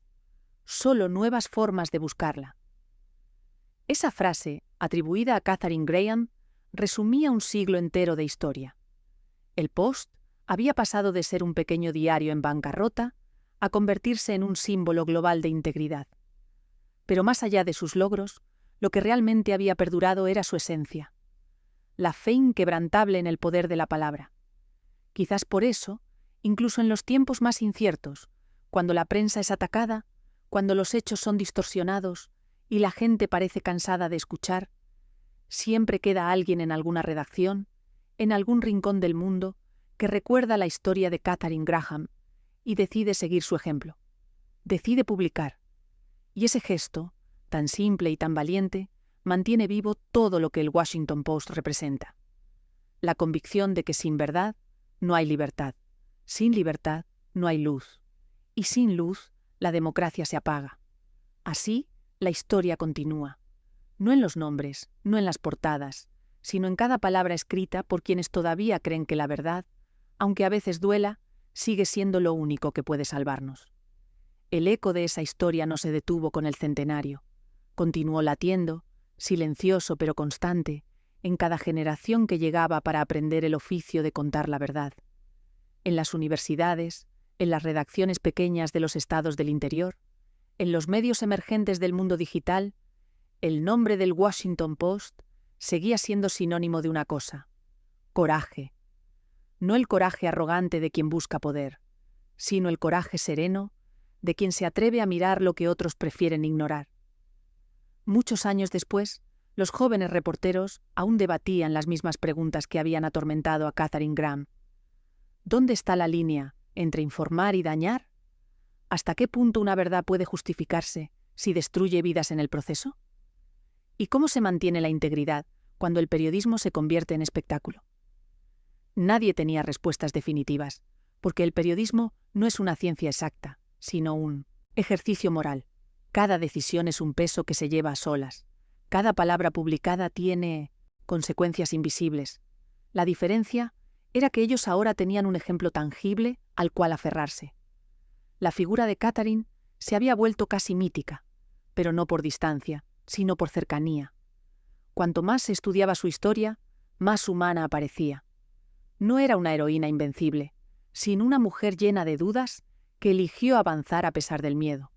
solo nuevas formas de buscarla. Esa frase, atribuida a Katharine Graham, resumía un siglo entero de historia. El Post había pasado de ser un pequeño diario en bancarrota a convertirse en un símbolo global de integridad. Pero más allá de sus logros, lo que realmente había perdurado era su esencia, la fe inquebrantable en el poder de la palabra. Quizás por eso, incluso en los tiempos más inciertos, cuando la prensa es atacada, cuando los hechos son distorsionados y la gente parece cansada de escuchar, siempre queda alguien en alguna redacción, en algún rincón del mundo, que recuerda la historia de Katharine Graham y decide seguir su ejemplo. Decide publicar. Y ese gesto, tan simple y tan valiente, mantiene vivo todo lo que el Washington Post representa. La convicción de que sin verdad no hay libertad, sin libertad no hay luz, y sin luz la democracia se apaga. Así, la historia continúa, no en los nombres, no en las portadas, sino en cada palabra escrita por quienes todavía creen que la verdad, aunque a veces duela, sigue siendo lo único que puede salvarnos. El eco de esa historia no se detuvo con el centenario. Continuó latiendo, silencioso pero constante, en cada generación que llegaba para aprender el oficio de contar la verdad. En las universidades, en las redacciones pequeñas de los estados del interior, en los medios emergentes del mundo digital, el nombre del Washington Post seguía siendo sinónimo de una cosa: coraje. No el coraje arrogante de quien busca poder, sino el coraje sereno de quien se atreve a mirar lo que otros prefieren ignorar. Muchos años después, los jóvenes reporteros aún debatían las mismas preguntas que habían atormentado a Katharine Graham. ¿Dónde está la línea entre informar y dañar? ¿Hasta qué punto una verdad puede justificarse si destruye vidas en el proceso? ¿Y cómo se mantiene la integridad cuando el periodismo se convierte en espectáculo? Nadie tenía respuestas definitivas, porque el periodismo no es una ciencia exacta, sino un ejercicio moral. Cada decisión es un peso que se lleva a solas. Cada palabra publicada tiene consecuencias invisibles. La diferencia era que ellos ahora tenían un ejemplo tangible al cual aferrarse. La figura de Katharine se había vuelto casi mítica, pero no por distancia, sino por cercanía. Cuanto más se estudiaba su historia, más humana aparecía. No era una heroína invencible, sino una mujer llena de dudas que eligió avanzar a pesar del miedo.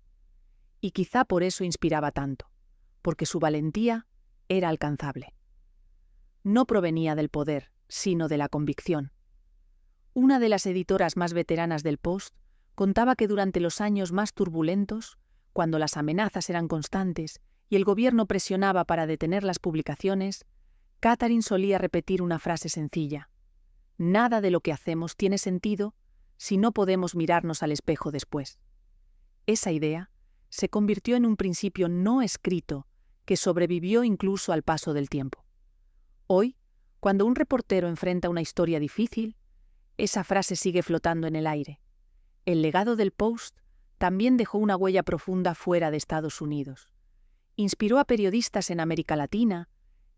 Y quizá por eso inspiraba tanto, porque su valentía era alcanzable. No provenía del poder, sino de la convicción. Una de las editoras más veteranas del Post contaba que durante los años más turbulentos, cuando las amenazas eran constantes y el gobierno presionaba para detener las publicaciones, Katharine solía repetir una frase sencilla: nada de lo que hacemos tiene sentido si no podemos mirarnos al espejo después. Esa idea se convirtió en un principio no escrito que sobrevivió incluso al paso del tiempo. Hoy, cuando un reportero enfrenta una historia difícil, esa frase sigue flotando en el aire. El legado del Post también dejó una huella profunda fuera de Estados Unidos. Inspiró a periodistas en América Latina,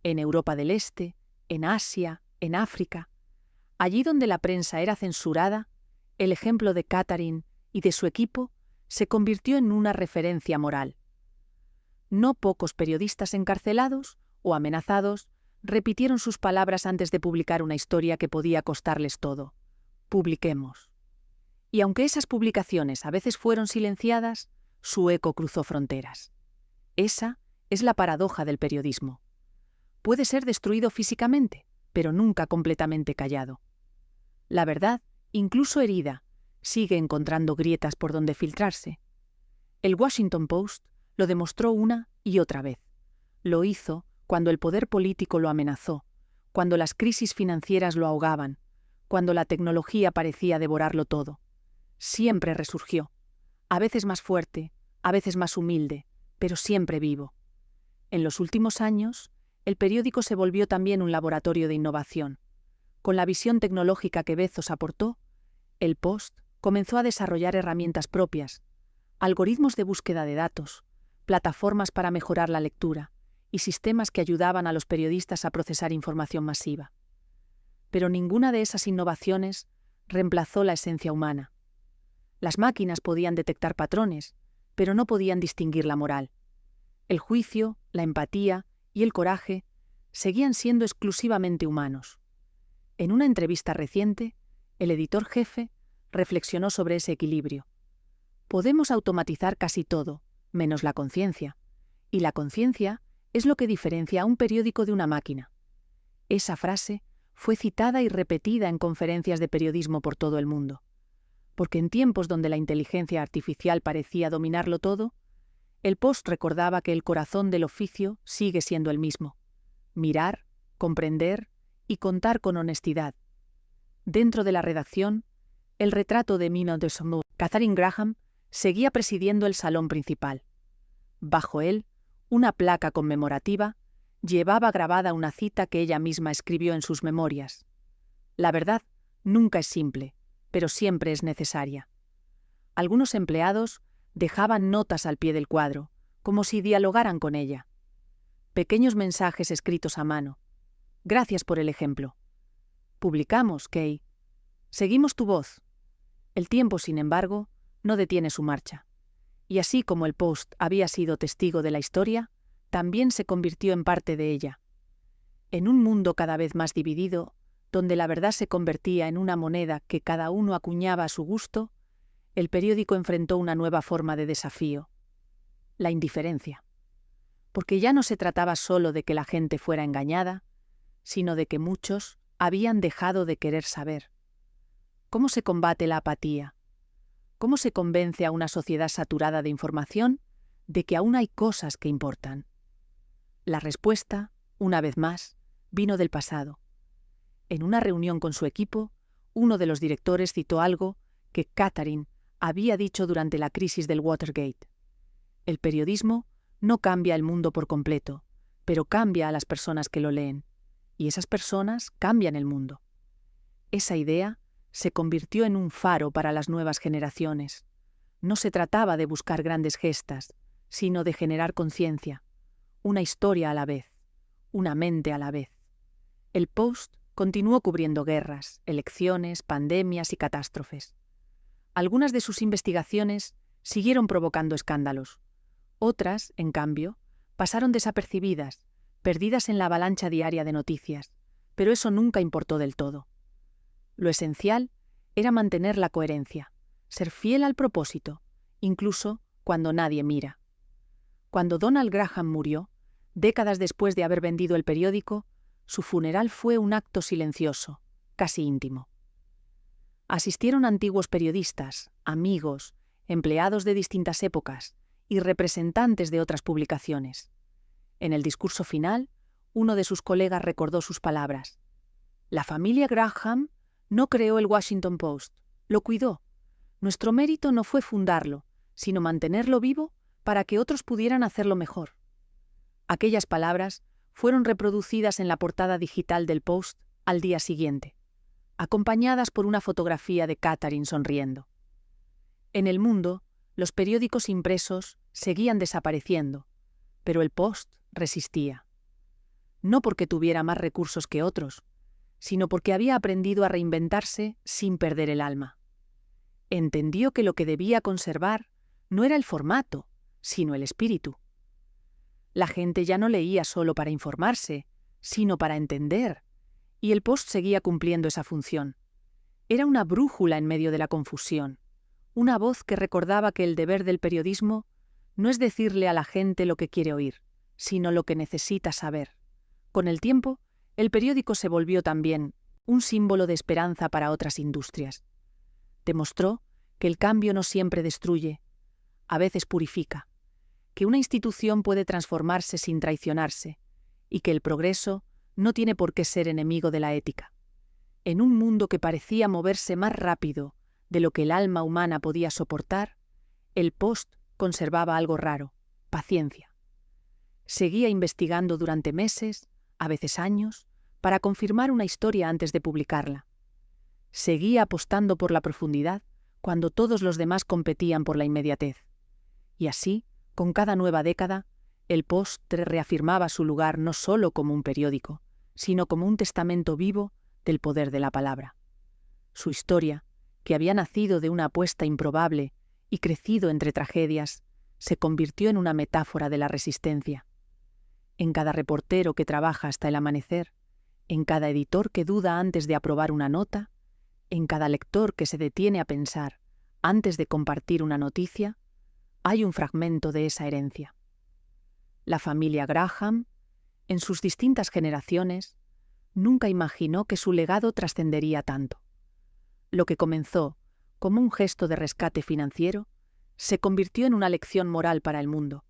en Europa del Este, en Asia, en África. Allí donde la prensa era censurada, el ejemplo de Katharine y de su equipo se convirtió en una referencia moral. No pocos periodistas encarcelados o amenazados repitieron sus palabras antes de publicar una historia que podía costarles todo: publiquemos. Y aunque esas publicaciones a veces fueron silenciadas, su eco cruzó fronteras. Esa es la paradoja del periodismo. Puede ser destruido físicamente, pero nunca completamente callado. La verdad, incluso herida, sigue encontrando grietas por donde filtrarse. El Washington Post lo demostró una y otra vez. Lo hizo cuando el poder político lo amenazó, cuando las crisis financieras lo ahogaban, cuando la tecnología parecía devorarlo todo. Siempre resurgió, a veces más fuerte, a veces más humilde, pero siempre vivo. En los últimos años, el periódico se volvió también un laboratorio de innovación. Con la visión tecnológica que Bezos aportó, el Post comenzó a desarrollar herramientas propias, algoritmos de búsqueda de datos, plataformas para mejorar la lectura y sistemas que ayudaban a los periodistas a procesar información masiva. Pero ninguna de esas innovaciones reemplazó la esencia humana. Las máquinas podían detectar patrones, pero no podían distinguir la moral. El juicio, la empatía y el coraje seguían siendo exclusivamente humanos. En una entrevista reciente, el editor jefe reflexionó sobre ese equilibrio. Podemos automatizar casi todo, menos la conciencia, y la conciencia es lo que diferencia a un periódico de una máquina. Esa frase fue citada y repetida en conferencias de periodismo por todo el mundo. Porque en tiempos donde la inteligencia artificial parecía dominarlo todo, el Post recordaba que el corazón del oficio sigue siendo el mismo: mirar, comprender y contar con honestidad. Dentro de la redacción, el retrato de Mina de Samu, Katharine Graham, seguía presidiendo el salón principal. Bajo él, una placa conmemorativa llevaba grabada una cita que ella misma escribió en sus memorias: la verdad nunca es simple, pero siempre es necesaria. Algunos empleados dejaban notas al pie del cuadro, como si dialogaran con ella. Pequeños mensajes escritos a mano. Gracias por el ejemplo. Publicamos, Kay. Seguimos tu voz. El tiempo, sin embargo, no detiene su marcha. Y así como el Post había sido testigo de la historia, también se convirtió en parte de ella. En un mundo cada vez más dividido, donde la verdad se convertía en una moneda que cada uno acuñaba a su gusto, el periódico enfrentó una nueva forma de desafío: la indiferencia. Porque ya no se trataba solo de que la gente fuera engañada, sino de que muchos habían dejado de querer saber. ¿Cómo se combate la apatía? ¿Cómo se convence a una sociedad saturada de información de que aún hay cosas que importan? La respuesta, una vez más, vino del pasado. En una reunión con su equipo, uno de los directores citó algo que Catherine había dicho durante la crisis del Watergate. El periodismo no cambia el mundo por completo, pero cambia a las personas que lo leen, y esas personas cambian el mundo. Esa idea se convirtió en un faro para las nuevas generaciones. No se trataba de buscar grandes gestas, sino de generar conciencia, una historia a la vez, una mente a la vez. El Post continuó cubriendo guerras, elecciones, pandemias y catástrofes. Algunas de sus investigaciones siguieron provocando escándalos. Otras, en cambio, pasaron desapercibidas, perdidas en la avalancha diaria de noticias, pero eso nunca importó del todo. Lo esencial era mantener la coherencia, ser fiel al propósito, incluso cuando nadie mira. Cuando Donald Graham murió, décadas después de haber vendido el periódico, su funeral fue un acto silencioso, casi íntimo. Asistieron antiguos periodistas, amigos, empleados de distintas épocas y representantes de otras publicaciones. En el discurso final, uno de sus colegas recordó sus palabras: «La familia Graham no creó el Washington Post, lo cuidó. Nuestro mérito no fue fundarlo, sino mantenerlo vivo para que otros pudieran hacerlo mejor». Aquellas palabras fueron reproducidas en la portada digital del Post al día siguiente, acompañadas por una fotografía de Catherine sonriendo. En el mundo, los periódicos impresos seguían desapareciendo, pero el Post resistía. No porque tuviera más recursos que otros, sino porque había aprendido a reinventarse sin perder el alma. Entendió que lo que debía conservar no era el formato, sino el espíritu. La gente ya no leía solo para informarse, sino para entender, y el Post seguía cumpliendo esa función. Era una brújula en medio de la confusión, una voz que recordaba que el deber del periodismo no es decirle a la gente lo que quiere oír, sino lo que necesita saber. Con el tiempo, el periódico se volvió también un símbolo de esperanza para otras industrias. Demostró que el cambio no siempre destruye, a veces purifica, que una institución puede transformarse sin traicionarse, y que el progreso no tiene por qué ser enemigo de la ética. En un mundo que parecía moverse más rápido de lo que el alma humana podía soportar, el Post conservaba algo raro: paciencia. Seguía investigando durante meses, a veces años, para confirmar una historia antes de publicarla. Seguía apostando por la profundidad cuando todos los demás competían por la inmediatez. Y así, con cada nueva década, el Post reafirmaba su lugar no solo como un periódico, sino como un testamento vivo del poder de la palabra. Su historia, que había nacido de una apuesta improbable y crecido entre tragedias, se convirtió en una metáfora de la resistencia. En cada reportero que trabaja hasta el amanecer, en cada editor que duda antes de aprobar una nota, en cada lector que se detiene a pensar antes de compartir una noticia, hay un fragmento de esa herencia. La familia Graham, en sus distintas generaciones, nunca imaginó que su legado trascendería tanto. Lo que comenzó como un gesto de rescate financiero se convirtió en una lección moral para el mundo.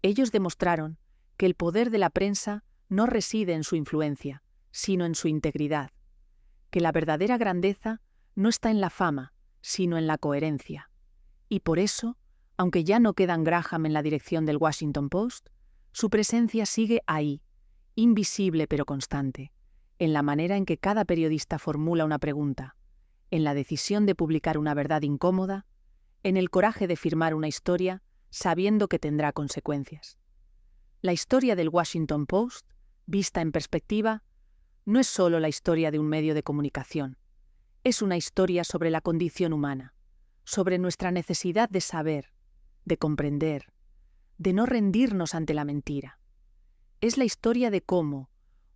Ellos demostraron que el poder de la prensa no reside en su influencia, sino en su integridad, que la verdadera grandeza no está en la fama, sino en la coherencia. Y por eso, aunque ya no quedan Graham en la dirección del Washington Post, su presencia sigue ahí, invisible pero constante, en la manera en que cada periodista formula una pregunta, en la decisión de publicar una verdad incómoda, en el coraje de firmar una historia sabiendo que tendrá consecuencias. La historia del Washington Post, vista en perspectiva, no es solo la historia de un medio de comunicación. Es una historia sobre la condición humana, sobre nuestra necesidad de saber, de comprender, de no rendirnos ante la mentira. Es la historia de cómo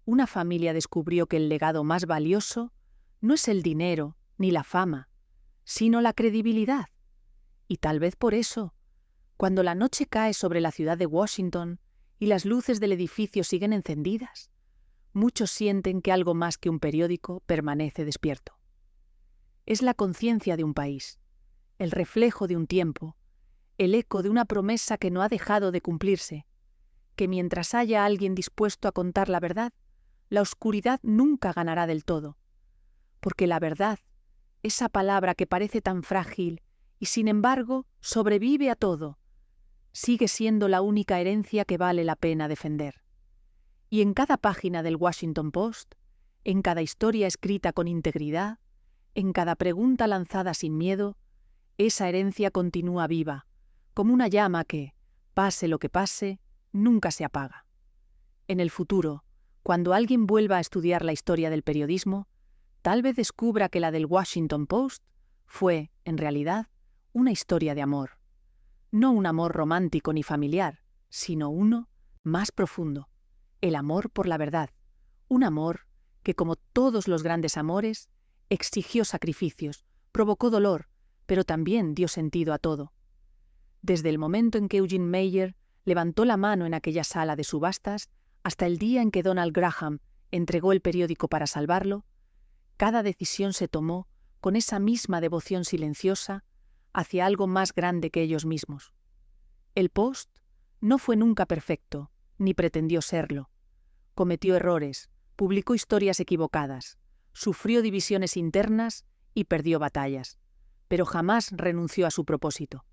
una familia descubrió que el legado más valioso no es el dinero ni la fama, sino la credibilidad. Y tal vez por eso, cuando la noche cae sobre la ciudad de Washington y las luces del edificio siguen encendidas, muchos sienten que algo más que un periódico permanece despierto. Es la conciencia de un país, el reflejo de un tiempo, el eco de una promesa que no ha dejado de cumplirse, que mientras haya alguien dispuesto a contar la verdad, la oscuridad nunca ganará del todo. Porque la verdad, esa palabra que parece tan frágil y sin embargo sobrevive a todo, sigue siendo la única herencia que vale la pena defender. Y en cada página del Washington Post, en cada historia escrita con integridad, en cada pregunta lanzada sin miedo, esa herencia continúa viva, como una llama que, pase lo que pase, nunca se apaga. En el futuro, cuando alguien vuelva a estudiar la historia del periodismo, tal vez descubra que la del Washington Post fue, en realidad, una historia de amor. No un amor romántico ni familiar, sino uno más profundo, el amor por la verdad, un amor que, como todos los grandes amores, exigió sacrificios, provocó dolor, pero también dio sentido a todo. Desde el momento en que Eugene Meyer levantó la mano en aquella sala de subastas hasta el día en que Donald Graham entregó el periódico para salvarlo, cada decisión se tomó con esa misma devoción silenciosa hacia algo más grande que ellos mismos. El Post no fue nunca perfecto, ni pretendió serlo. Cometió errores, publicó historias equivocadas, sufrió divisiones internas y perdió batallas, pero jamás renunció a su propósito.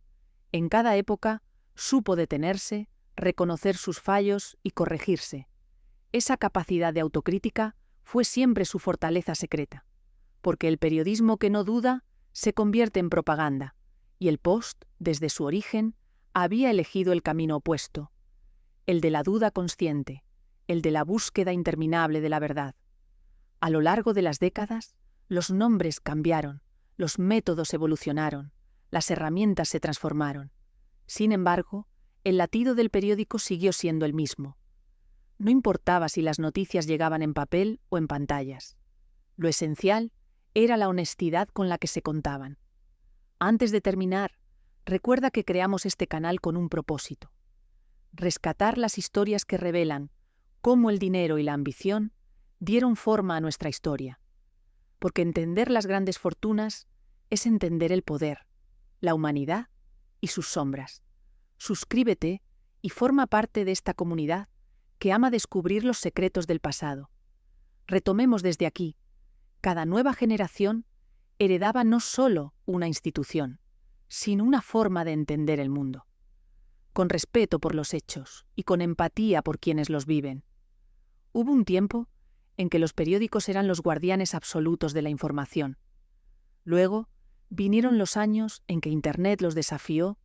En cada época supo detenerse, reconocer sus fallos y corregirse. Esa capacidad de autocrítica fue siempre su fortaleza secreta, porque el periodismo que no duda se convierte en propaganda, y el Post, desde su origen, había elegido el camino opuesto, el de la duda consciente, el de la búsqueda interminable de la verdad. A lo largo de las décadas, los nombres cambiaron, los métodos evolucionaron, las herramientas se transformaron. Sin embargo, el latido del periódico siguió siendo el mismo. No importaba si las noticias llegaban en papel o en pantallas. Lo esencial era la honestidad con la que se contaban. Antes de terminar, recuerda que creamos este canal con un propósito: rescatar las historias que revelan cómo el dinero y la ambición dieron forma a nuestra historia. Porque entender las grandes fortunas es entender el poder, la humanidad y sus sombras. Suscríbete y forma parte de esta comunidad que ama descubrir los secretos del pasado. Retomemos desde aquí. Cada nueva generación heredaba no solo una institución, sino una forma de entender el mundo, con respeto por los hechos y con empatía por quienes los viven. Hubo un tiempo en que los periódicos eran los guardianes absolutos de la información. Luego vinieron los años en que Internet los desafió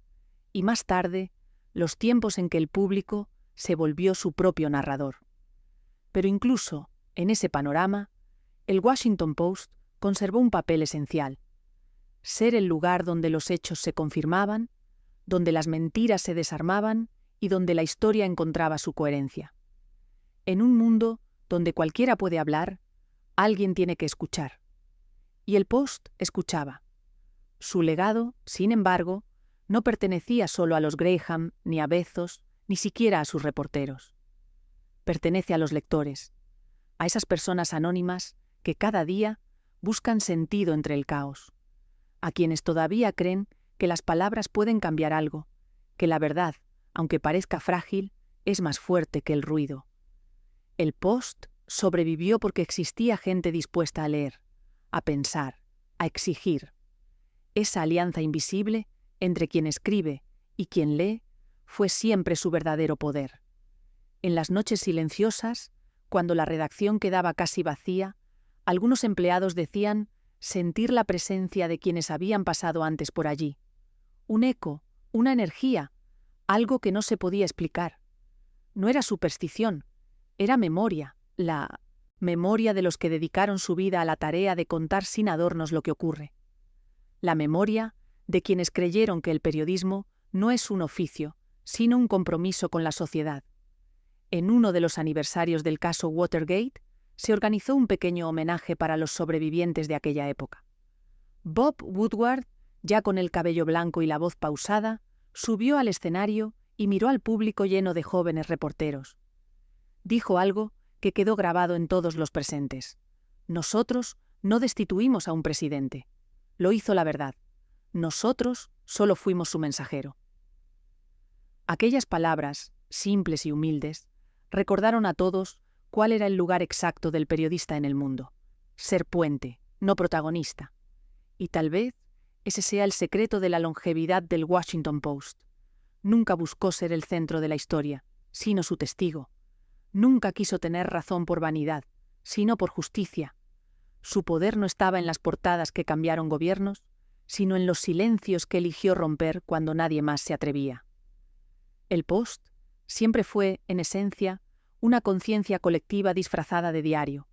y más tarde los tiempos en que el público se volvió su propio narrador. Pero incluso en ese panorama, el Washington Post conservó un papel esencial: ser el lugar donde los hechos se confirmaban, donde las mentiras se desarmaban y donde la historia encontraba su coherencia. En un mundo donde cualquiera puede hablar, alguien tiene que escuchar. Y el Post escuchaba. Su legado, sin embargo, no pertenecía solo a los Graham, ni a Bezos, ni siquiera a sus reporteros. Pertenece a los lectores, a esas personas anónimas que cada día buscan sentido entre el caos, a quienes todavía creen que las palabras pueden cambiar algo, que la verdad, aunque parezca frágil, es más fuerte que el ruido. El Post sobrevivió porque existía gente dispuesta a leer, a pensar, a exigir. Esa alianza invisible entre quien escribe y quien lee fue siempre su verdadero poder. En las noches silenciosas, cuando la redacción quedaba casi vacía, algunos empleados decían sentir la presencia de quienes habían pasado antes por allí. Un eco, una energía, algo que no se podía explicar. No era superstición, era memoria, la memoria de los que dedicaron su vida a la tarea de contar sin adornos lo que ocurre. La memoria de quienes creyeron que el periodismo no es un oficio, sino un compromiso con la sociedad. En uno de los aniversarios del caso Watergate, se organizó un pequeño homenaje para los sobrevivientes de aquella época. Bob Woodward, ya con el cabello blanco y la voz pausada, subió al escenario y miró al público lleno de jóvenes reporteros. Dijo algo que quedó grabado en todos los presentes. Nosotros no destituimos a un presidente. Lo hizo la verdad. Nosotros solo fuimos su mensajero. Aquellas palabras, simples y humildes, recordaron a todos cuál era el lugar exacto del periodista en el mundo. Ser puente, no protagonista. Y tal vez ese sea el secreto de la longevidad del Washington Post. Nunca buscó ser el centro de la historia, sino su testigo. Nunca quiso tener razón por vanidad, sino por justicia. Su poder no estaba en las portadas que cambiaron gobiernos, sino en los silencios que eligió romper cuando nadie más se atrevía. El Post siempre fue, en esencia, una conciencia colectiva disfrazada de diario.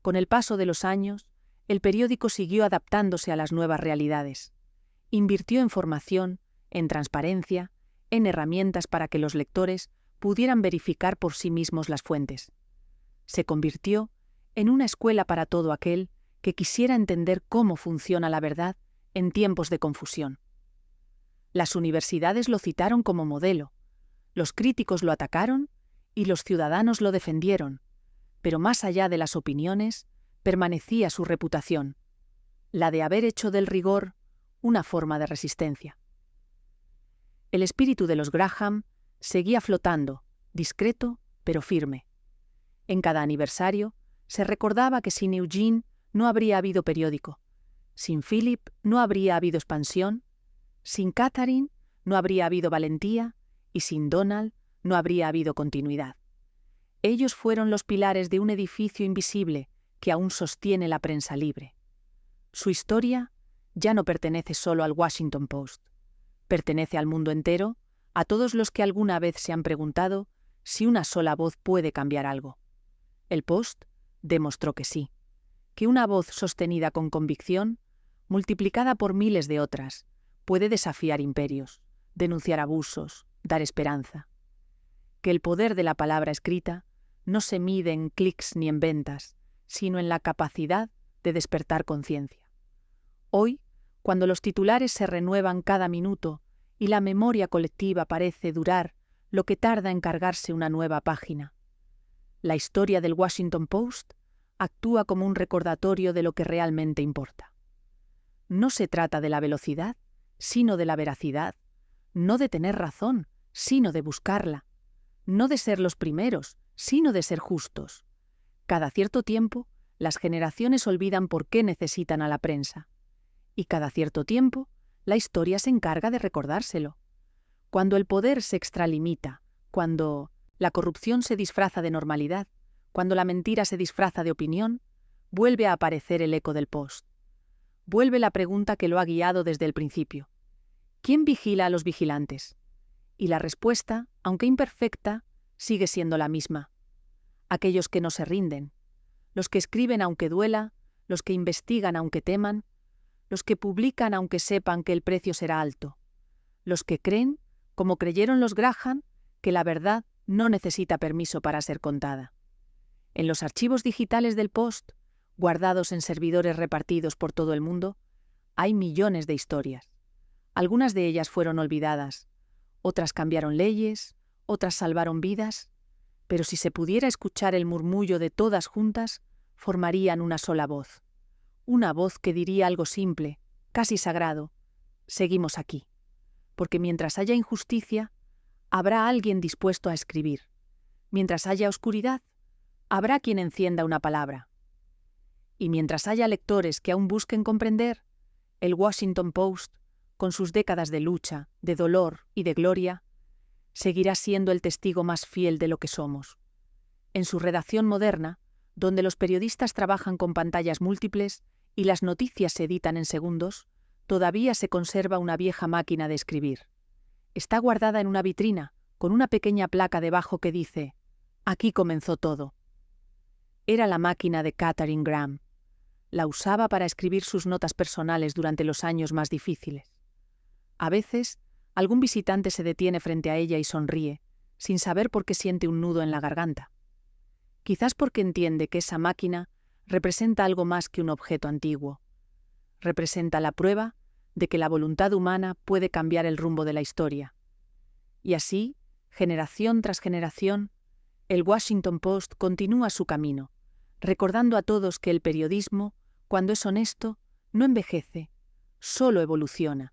Con el paso de los años, el periódico siguió adaptándose a las nuevas realidades. Invirtió en formación, en transparencia, en herramientas para que los lectores pudieran verificar por sí mismos las fuentes. Se convirtió en una escuela para todo aquel que quisiera entender cómo funciona la verdad en tiempos de confusión. Las universidades lo citaron como modelo, los críticos lo atacaron y los ciudadanos lo defendieron, pero más allá de las opiniones, permanecía su reputación, la de haber hecho del rigor una forma de resistencia. El espíritu de los Graham seguía flotando, discreto pero firme. En cada aniversario se recordaba que sin Eugene no habría habido periódico, sin Philip no habría habido expansión, sin Catherine no habría habido valentía y sin Donald no habría habido continuidad. Ellos fueron los pilares de un edificio invisible que aún sostiene la prensa libre. Su historia ya no pertenece solo al Washington Post. Pertenece al mundo entero, a todos los que alguna vez se han preguntado si una sola voz puede cambiar algo. El Post demostró que sí, que una voz sostenida con convicción, multiplicada por miles de otras, puede desafiar imperios, denunciar abusos, dar esperanza. Que el poder de la palabra escrita no se mide en clics ni en ventas, sino en la capacidad de despertar conciencia. Hoy, cuando los titulares se renuevan cada minuto y la memoria colectiva parece durar lo que tarda en cargarse una nueva página, la historia del Washington Post actúa como un recordatorio de lo que realmente importa. No se trata de la velocidad, sino de la veracidad, no de tener razón, sino de buscarla, no de ser los primeros, sino de ser justos. Cada cierto tiempo, las generaciones olvidan por qué necesitan a la prensa. Y cada cierto tiempo, la historia se encarga de recordárselo. Cuando el poder se extralimita, cuando la corrupción se disfraza de normalidad, cuando la mentira se disfraza de opinión, vuelve a aparecer el eco del Post. Vuelve la pregunta que lo ha guiado desde el principio. ¿Quién vigila a los vigilantes? Y la respuesta, aunque imperfecta, sigue siendo la misma. Aquellos que no se rinden, los que escriben aunque duela, los que investigan aunque teman, los que publican aunque sepan que el precio será alto, los que creen, como creyeron los Graham, que la verdad no necesita permiso para ser contada. En los archivos digitales del Post, guardados en servidores repartidos por todo el mundo, hay millones de historias. Algunas de ellas fueron olvidadas, otras cambiaron leyes, otras salvaron vidas, pero si se pudiera escuchar el murmullo de todas juntas, formarían una sola voz. Una voz que diría algo simple, casi sagrado: seguimos aquí, porque mientras haya injusticia, habrá alguien dispuesto a escribir. Mientras haya oscuridad, habrá quien encienda una palabra. Y mientras haya lectores que aún busquen comprender, el Washington Post, con sus décadas de lucha, de dolor y de gloria, seguirá siendo el testigo más fiel de lo que somos. En su redacción moderna, donde los periodistas trabajan con pantallas múltiples y las noticias se editan en segundos, todavía se conserva una vieja máquina de escribir. Está guardada en una vitrina, con una pequeña placa debajo que dice: «Aquí comenzó todo». Era la máquina de Katharine Graham. La usaba para escribir sus notas personales durante los años más difíciles. A veces, algún visitante se detiene frente a ella y sonríe, sin saber por qué siente un nudo en la garganta. Quizás porque entiende que esa máquina representa algo más que un objeto antiguo. Representa la prueba de que la voluntad humana puede cambiar el rumbo de la historia. Y así, generación tras generación, el Washington Post continúa su camino, recordando a todos que el periodismo, cuando es honesto, no envejece, solo evoluciona,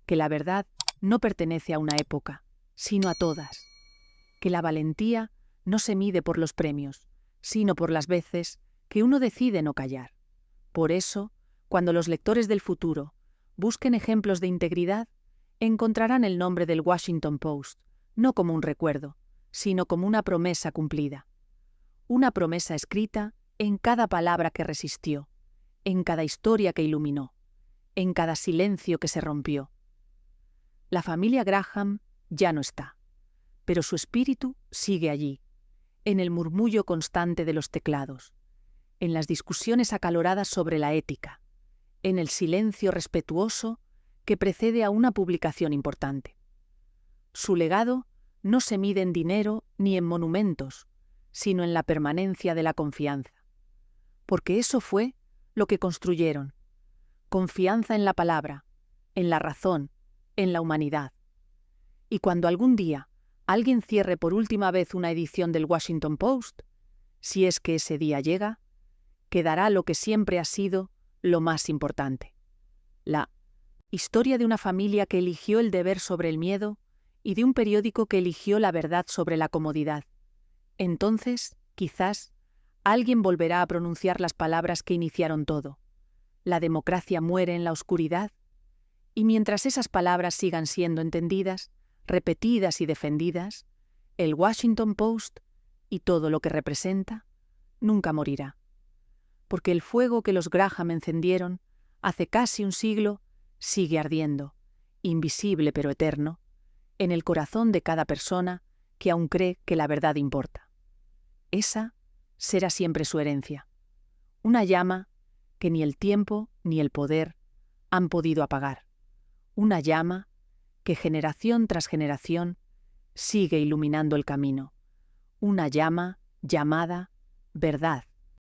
que la verdad no pertenece a una época, sino a todas, que la valentía no se mide por los premios, sino por las veces que uno decide no callar. Por eso, cuando los lectores del futuro busquen ejemplos de integridad, encontrarán el nombre del Washington Post, no como un recuerdo, sino como una promesa cumplida. Una promesa escrita en cada palabra que resistió, en cada historia que iluminó, en cada silencio que se rompió. La familia Graham ya no está, pero su espíritu sigue allí, en el murmullo constante de los teclados, en las discusiones acaloradas sobre la ética, en el silencio respetuoso que precede a una publicación importante. Su legado no se mide en dinero ni en monumentos, sino en la permanencia de la confianza. Porque eso fue lo que construyeron: confianza en la palabra, en la razón, en la humanidad. Y cuando algún día alguien cierre por última vez una edición del Washington Post, si es que ese día llega, quedará lo que siempre ha sido lo más importante: la historia de una familia que eligió el deber sobre el miedo y de un periódico que eligió la verdad sobre la comodidad. Entonces, quizás, alguien volverá a pronunciar las palabras que iniciaron todo: la democracia muere en la oscuridad. Y mientras esas palabras sigan siendo entendidas, repetidas y defendidas, el Washington Post y todo lo que representa nunca morirá. Porque el fuego que los Graham encendieron hace casi un siglo sigue ardiendo, invisible pero eterno, en el corazón de cada persona que aún cree que la verdad importa. Esa será siempre su herencia, una llama que ni el tiempo ni el poder han podido apagar, una llama que generación tras generación sigue iluminando el camino, una llama llamada verdad.